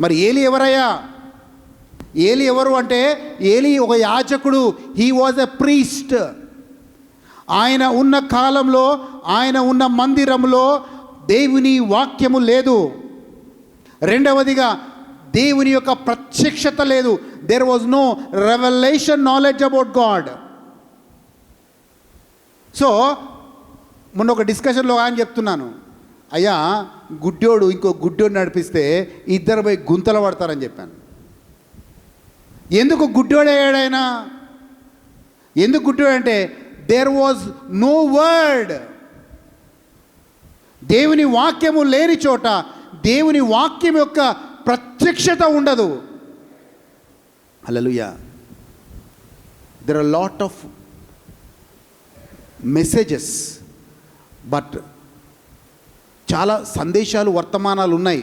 మరి ఏలి ఎవరయ్యా? ఏలి ఎవరు అంటే, ఏలి ఒక యాజకుడు. He was a priest. ఆయన ఉన్న కాలంలో, ఆయన ఉన్న మందిరంలో దేవుని వాక్యము లేదు. రెండవదిగా దేవుని యొక్క ప్రత్యక్షత లేదు. There was no revolution knowledge about God. So మొన్న ఒక డిస్కషన్లో ఆయన చెప్తున్నాను, అయ్యా గుడ్డోడు ఇంకో గుడ్డోడు నడిపిస్తే ఇద్దరు పోయి గుంతలు పడతారని చెప్పాను. ఎందుకు గుడ్డోడయ్యాడైనా? ఎందుకు గుడ్డోడు అంటే దేర్ వాజ్ నో వర్డ్. దేవుని వాక్యము లేని చోట దేవుని వాక్యం యొక్క ప్రత్యక్షత ఉండదు. Hallelujah. There are lot of messages, but చాలా సందేశాలు, వర్తమానాలు ఉన్నాయి,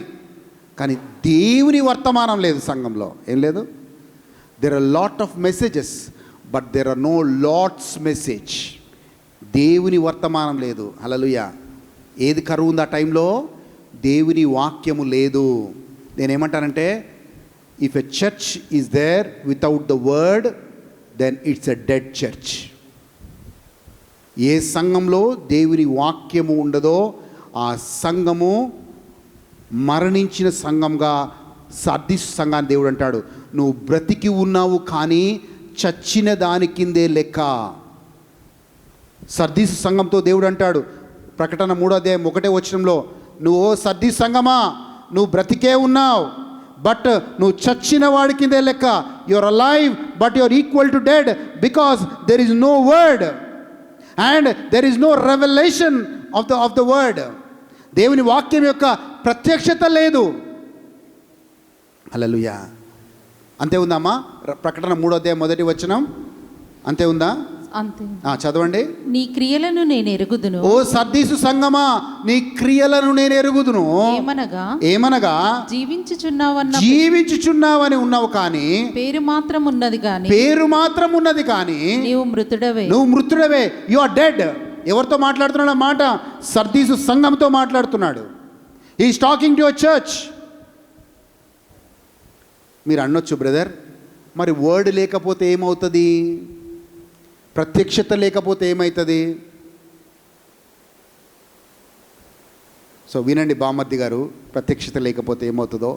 కానీ దేవుని వర్తమానం లేదు సంఘంలో. ఏం లేదు? There are lot of messages, but there are no lots message. దేవుని వర్తమానం లేదు. హల్లెలూయా. ఏది కరువు ఉంది ఆ టైంలో? దేవుని వాక్యము లేదు. నేనేమంటానంటే, if a church is there without the word, then it's a dead church. ఏ సంఘంలో దేవుని వాక్యము ఉండదో ఆ సంఘము మరణించిన సంఘంగా, సార్దీసు సంఘాన్ని దేవుడు అంటాడు, నువ్వు బ్రతికి ఉన్నావు కానీ చచ్చిన దాని కిందే లెక్క. సర్దీసు సంఘంతో దేవుడు అంటాడు, ప్రకటన 3వ అధ్యాయం 1వ వచనంలో, నువ్వు సర్దీసు సంఘమా, నువ్వు బ్రతికే ఉన్నావు, బట్ నువ్వు చచ్చిన వాడి కిందే లెక్క. You're alive but you're equal to dead, because there is no word and there is no revolution of the word. దేవుని వాక్యం యొక్క ప్రత్యక్షత లేదు. హల్లెలూయా. అంతే ఉందమ్మా? ప్రకటన 3వ అధ్యాయం 1వ వచనం అంతే ఉందా? అంతే. చదవండి. నీ క్రియలను నేను ఎరుగుదును. ఓ సర్దీసు సంగమా, నీ క్రియలను నేను ఎరుగుదును. ఏమనగా జీవించుచున్నావని ఉన్నావు కానీ పేరు మాత్రం ఉన్నది కానీ నీవు మృతుడవే. You are dead. ఎవరితో మాట్లాడుతున్నాడు ఆ మాట? సర్దీసు సంఘంతో మాట్లాడుతున్నాడు. He is talking to your church. మీరు అనొచ్చు, బ్రదర్ మరి వర్డ్ లేకపోతే ఏమవుతుంది? ప్రత్యక్షత లేకపోతే ఏమవుతుంది? సో వినండి బామర్ది గారు, ప్రత్యక్షత లేకపోతే ఏమవుతుందో.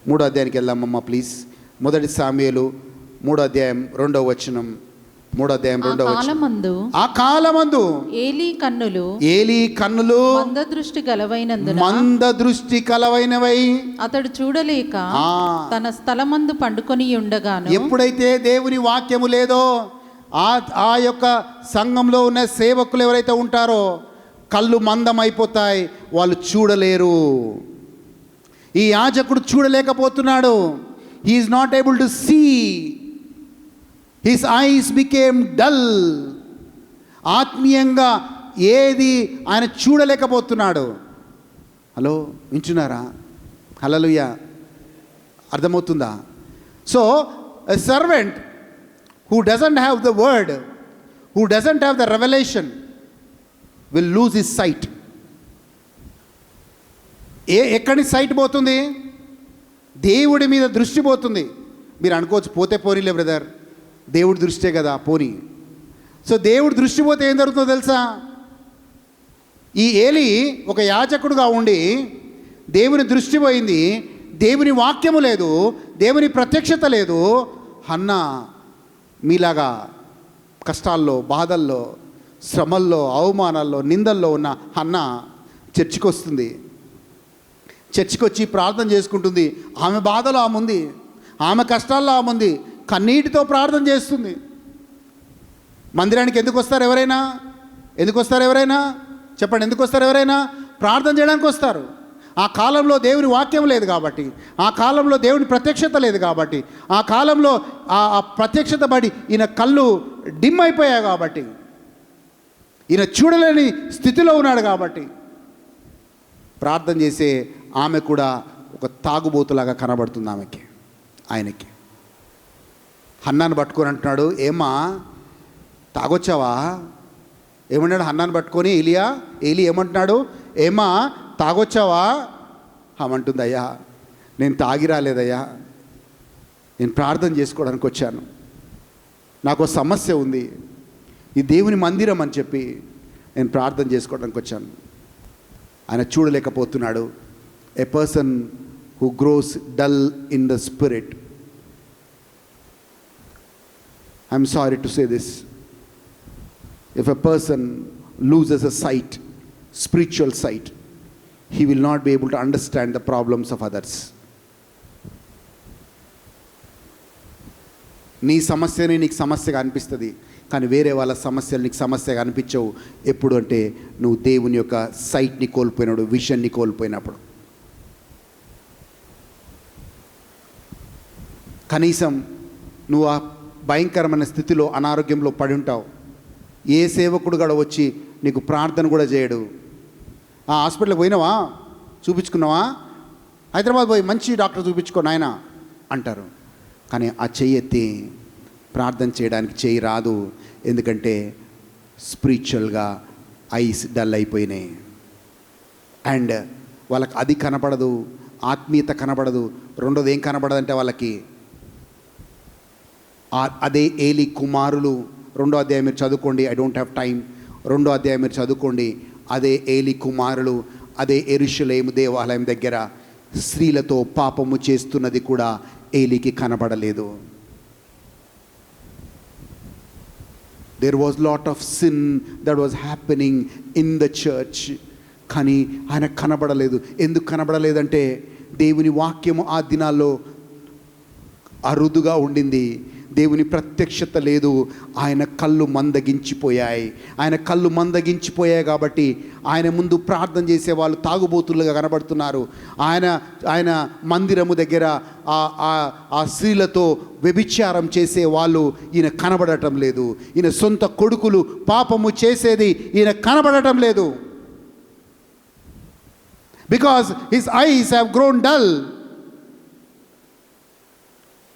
3వ అధ్యాయానికి వెళ్దామమ్మ ప్లీజ్. 1 సాముయేలు 3వ అధ్యాయం 2వ వచనం. 3వ అధ్యాయం 2వ వచనం. ఆ కాలమందు ఏలీ కన్నులు మంద దృష్టి కలవైనవై అతడు చూడలేక తన స్థలమందు పండుకొని ఉండగాను. ఎప్పుడైతే దేవుని వాక్యము లేదో ఆ యొక్క సంఘంలో ఉన్న సేవకులు ఎవరైతే ఉంటారో కళ్ళు మందమైపోతాయి, వాళ్ళు చూడలేరు. ఈ యాజకుడు చూడలేకపోతున్నాడు. He is not able to see. His eyes became dull. ఆత్మీయంగా ఏది ఆయన చూడలేకపోతున్నాడు. హలో, వింటున్నారా? హల్లెలూయా, అర్థమవుతుందా? So a servant who doesn't have the word, who doesn't have the revelation, will lose his sight. ఎక్కడి సైట్ పోతుంది? దేవుడి మీద దృష్టి పోతుంది. మీరు అనుకోవచ్చు, పోతే పోనీలే బ్రదర్, దేవుడి దృష్టే కదా, పోనీ. సో దేవుడి దృష్టి పోతే ఏం జరుగుతుందో తెలుసా? ఈ ఏలి ఒక యాజకుడుగా ఉండి దేవుని దృష్టి పోయింది, దేవుని వాక్యము లేదు, దేవుని ప్రత్యక్షత లేదు. హన్నా మీలాగా కష్టాల్లో, బాధల్లో, శ్రమల్లో, అవమానాల్లో, నిందల్లో ఉన్న హన్న చర్చికి వస్తుంది. చర్చికి వచ్చి ప్రార్థన చేసుకుంటుంది. ఆమె బాధలో ఆమె ఉంది, ఆమె కష్టాల్లో ఆమె ఉంది, కన్నీటితో ప్రార్థన చేస్తుంది. మందిరానికి ఎందుకు వస్తారు ఎవరైనా? చెప్పండి, ఎందుకు వస్తారు ఎవరైనా? ప్రార్థన చేయడానికి వస్తారు. ఆ కాలంలో దేవుని వాక్యం లేదు కాబట్టి, ఆ కాలంలో దేవుని ప్రత్యక్షత లేదు కాబట్టి, ఆ కాలంలో ఆ ప్రత్యక్షత బడి ఈయన కళ్ళు డిమ్ అయిపోయాయి కాబట్టి, ఈయన చూడలేని స్థితిలో ఉన్నాడు కాబట్టి ప్రార్థన చేసే ఆమె కూడా ఒక తాగుబోతులాగా కనబడుతుంది ఆయనకి. హన్నాను పట్టుకొని అంటున్నాడు, ఏమా తాగొచ్చావా? ఏమన్నాడు హన్నాను పట్టుకొని? ఏలి ఏమంటున్నాడు? ఏమా తాగొచ్చావా? ఆమంటుంది, అయ్యా నేను తాగి రాలేదయ్యా, నేను ప్రార్థన చేసుకోవడానికి వచ్చాను, నాకు సమస్య ఉంది, ఈ దేవుని మందిరం అని చెప్పి నేను ప్రార్థన చేసుకోవడానికి వచ్చాను. ఆయన చూడలేకపోతున్నాడు. A person who grows dull in the spirit. I'm sorry to say this. If a person loses a sight, spiritual sight, he will not be able to understand the problems of others. నీ సమస్యని నీకు సమస్యగా అనిపిస్తుంది, కానీ వేరే వాళ్ళ సమస్యలు నీకు సమస్యగా అనిపించవు. ఎప్పుడు అంటే నువ్వు దేవుని యొక్క సైట్ని కోల్పోయినప్పుడు, విషన్ని కోల్పోయినప్పుడు. కనీసం నువ్వు ఆ భయంకరమైన స్థితిలో అనారోగ్యంలో పడి ఉంటావు. ఏ సేవకుడు కూడా వచ్చి నీకు ప్రార్థన కూడా చేయడు. ఆ హాస్పిటల్కి పోయినావా, చూపించుకున్నావా, హైదరాబాద్ పోయి మంచి డాక్టర్ చూపించుకో నాయన అంటారు. కానీ ఆ చెయ్యి ఎత్తి ప్రార్థన చేయడానికి చెయ్యి రాదు. ఎందుకంటే స్పిరిచువల్గా ఐస్ డల్ అయిపోయినాయి. అండ్ వాళ్ళకి అది కనపడదు, ఆత్మీయత కనపడదు. రెండోది ఏం కనపడదంటే వాళ్ళకి అదే ఏలి కుమారులు. 2వ అధ్యాయం మీరు చదువుకోండి, ఐ డోంట్ హ్యావ్ టైం. 2వ అధ్యాయం మీరు చదువుకోండి. అదే ఏలి కుమారులు అదే యెరూషలేము దేవాలయం దగ్గర స్త్రీలతో పాపము చేస్తున్నది కూడా ఏలికి కనబడలేదు. There was lot of sin that was happening in the church. కానీ ఆయన కనబడలేదు. ఎందుకు కనబడలేదంటే దేవుని వాక్యము ఆ దినాల్లో అరుదుగా ఉండింది. దేవుని ప్రత్యక్షత లేదు. ఆయన కళ్ళు మందగించిపోయాయి కాబట్టి ఆయన ముందు ప్రార్థన చేసే వాళ్ళు తాగుబోతులుగా కనబడుతున్నారు. ఆయన మందిరము దగ్గర ఆ స్త్రీలతో వ్యభిచారం చేసే వాళ్ళు ఈయన కనబడటం లేదు. ఈయన సొంత కొడుకులు పాపము చేసేది ఈయన కనబడటం లేదు. Because his eyes have grown dull.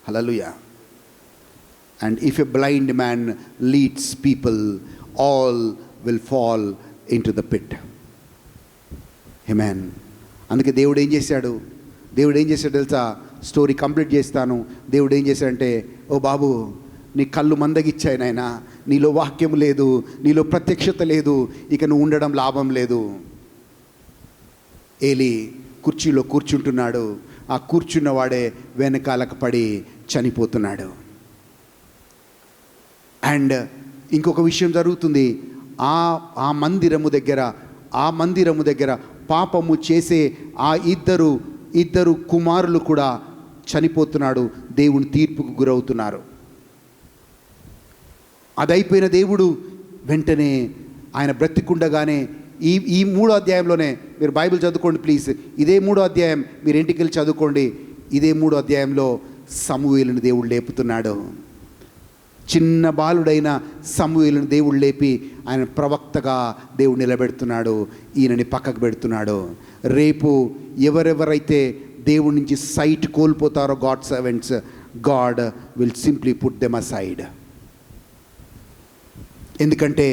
Hallelujah. And if a blind man leads people, all will fall into the pit. Amen. అందుకే దేవుడు ఏం చేశాడు తెలుసా? స్టోరీ కంప్లీట్ చేస్తాను. దేవుడు ఏం చేశాడంటే, ఓ బాబు నీ కళ్ళు మందగిచ్చాయి నాయనా, నీలో వాక్యం లేదు, నీలో ప్రత్యక్షత లేదు, ఇక నువ్వు ఉండడం లాభం లేదు. ఏలి కుర్చీలో కూర్చుంటున్నాడు, ఆ కూర్చున్నవాడే వెనకాలకు పడి చనిపోతున్నాడు. అండ్ ఇంకొక విషయం జరుగుతుంది. ఆ మందిరము దగ్గర పాపము చేసే ఆ ఇద్దరు కుమారులు కూడా చనిపోతున్నాడు, దేవుని తీర్పుకు గురవుతున్నారు. అదైపోయిన దేవుడు వెంటనే ఆయన బ్రతికుండగానే ఈ 3వ అధ్యాయంలోనే, మీరు బైబిల్ చదువుకోండి ప్లీజ్, ఇదే 3వ అధ్యాయం మీరు ఇంటికి వెళ్ళి చదువుకోండి. ఇదే 3వ అధ్యాయంలో సమూయేలుని దేవుడు లేపుతున్నాడు. చిన్న బాలుడైన సమూయేలుని దేవుడు లేపి ఆయన ప్రవక్తగా దేవుడు నిలబెడుతున్నాడు, ఈయనని పక్కకు పెడుతున్నాడు. రేపు ఎవరెవరైతే దేవుడి నుంచి సైట్ కోల్పోతారో God servants, God will simply put them aside. ఎందుకంటే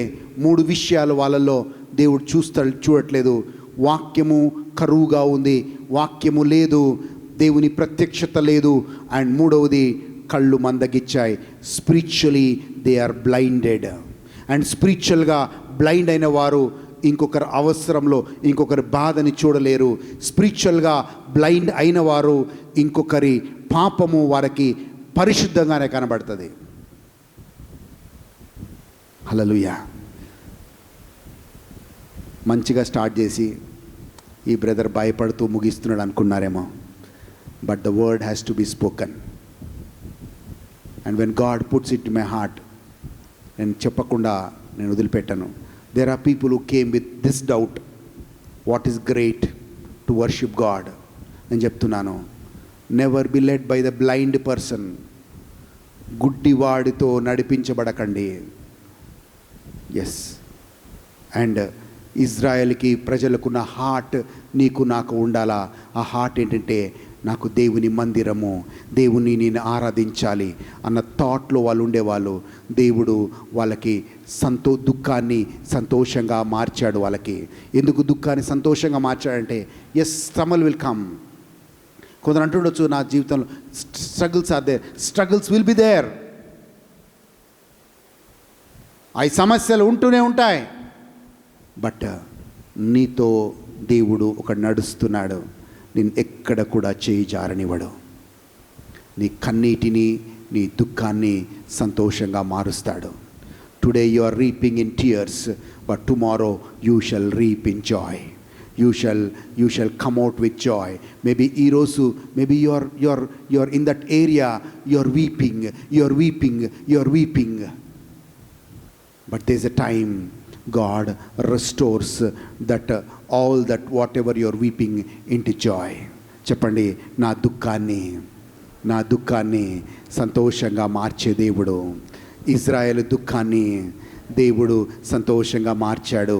3 విషయాలు వాళ్ళల్లో దేవుడు చూడట్లేదు. వాక్యము కరువుగా ఉంది, వాక్యము లేదు, దేవుని ప్రత్యక్షత లేదు. అండ్ 3వది కళ్ళు మందగిచ్చాయి. Spiritually they are blinded. And స్పిరిచువల్గా బ్లైండ్ అయిన వారు ఇంకొకరి అవసరంలో ఇంకొకరి బాధని చూడలేరు. స్పిరిచువల్గా బ్లైండ్ అయిన వారు ఇంకొకరి పాపము వారికి పరిశుద్ధంగానే కనబడుతుంది. హల్లెలూయా. మంచిగా స్టార్ట్ చేసి ఈ బ్రదర్ భయపడుతూ ముగిస్తున్నాడు అనుకున్నారేమో. But the word has to be spoken. And when God puts it in my heart, నేను చెప్పకుండా నేను వదిలిపెట్టాను. There are people who came with this doubt, what is great to worship God. నేను చెప్తున్నాను, never be led by the blind person. గుడ్డివాడితో నడిపించబడకండి. Yes. And ఇజ్రాయెల్కి ప్రజలకున్న హార్ట్ నీకు నాకు ఉండాలా. ఆ హార్ట్ ఏంటంటే, నాకు దేవుని మందిరము, దేవుని నేను ఆరాధించాలి అన్న థాట్లో వాళ్ళు ఉండేవాళ్ళు. దేవుడు వాళ్ళకి దుఃఖాన్ని సంతోషంగా మార్చాడు. వాళ్ళకి ఎందుకు దుఃఖాన్ని సంతోషంగా మార్చాడంటే, ఎస్ స్ట్రగుల్ విల్ కమ్. కొందరు అంటుండొచ్చు, నా జీవితంలో struggles are there. Struggles will be there. ఆ సమస్యలు ఉంటూనే ఉంటాయి. బట్ నీతో దేవుడు ఒక నడుస్తున్నాడు. నేను ఎక్కడ కూడా చేయి జారనివ్వడు. నీ కన్నీటిని, నీ దుఃఖాన్ని సంతోషంగా మారుస్తాడు. Today you are reaping in tears, but tomorrow you shall reap in joy. You shall come out with joy. Maybe ఈరోజు, maybe you are in that area, you are weeping. But there's a time God restores that all that whatever you're weeping into joy. చెప్పండి, నా దుఃఖాన్ని సంతోషంగా మార్చే దేవుడు. Israel దుఃఖాన్ని దేవుడు సంతోషంగా మార్చాడు.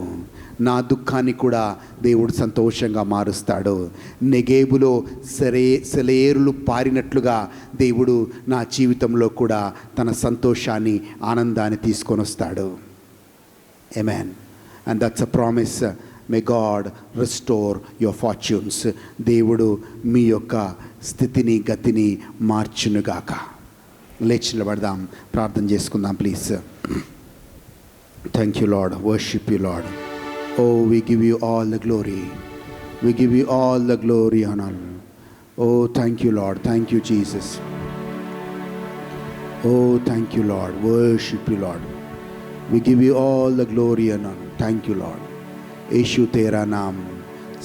నా దుఃఖాన్ని కూడా దేవుడు సంతోషంగా మారుస్తాడు. నెగేబులో సెలయేరులు పారినట్లుగా దేవుడు నా జీవితంలో కూడా తన సంతోషాన్ని, ఆనందాన్ని తీసుకొని వస్తాడు. Amen. And that's a promise. May God restore your fortunes. దేవుడు మీ యొక్క స్థితిని, గతిని మార్చునుగాక. లేచి నిలబడదాం, ప్రార్థన చేసుకుందాం please. Thank you lord. Worship you lord. Oh, we give you all the glory. We give you all the glory and honor. Oh, thank you, Lord. Thank you, Jesus. Oh, thank you, Lord. Worship you, Lord. We give you all the glory and honor. Thank you, Lord. यीशु तेरा नाम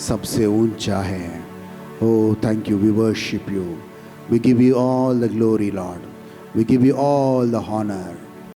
सबसे ऊंचा है. Oh, thank you. We worship you. We give you all the glory, Lord. We give you all the honor.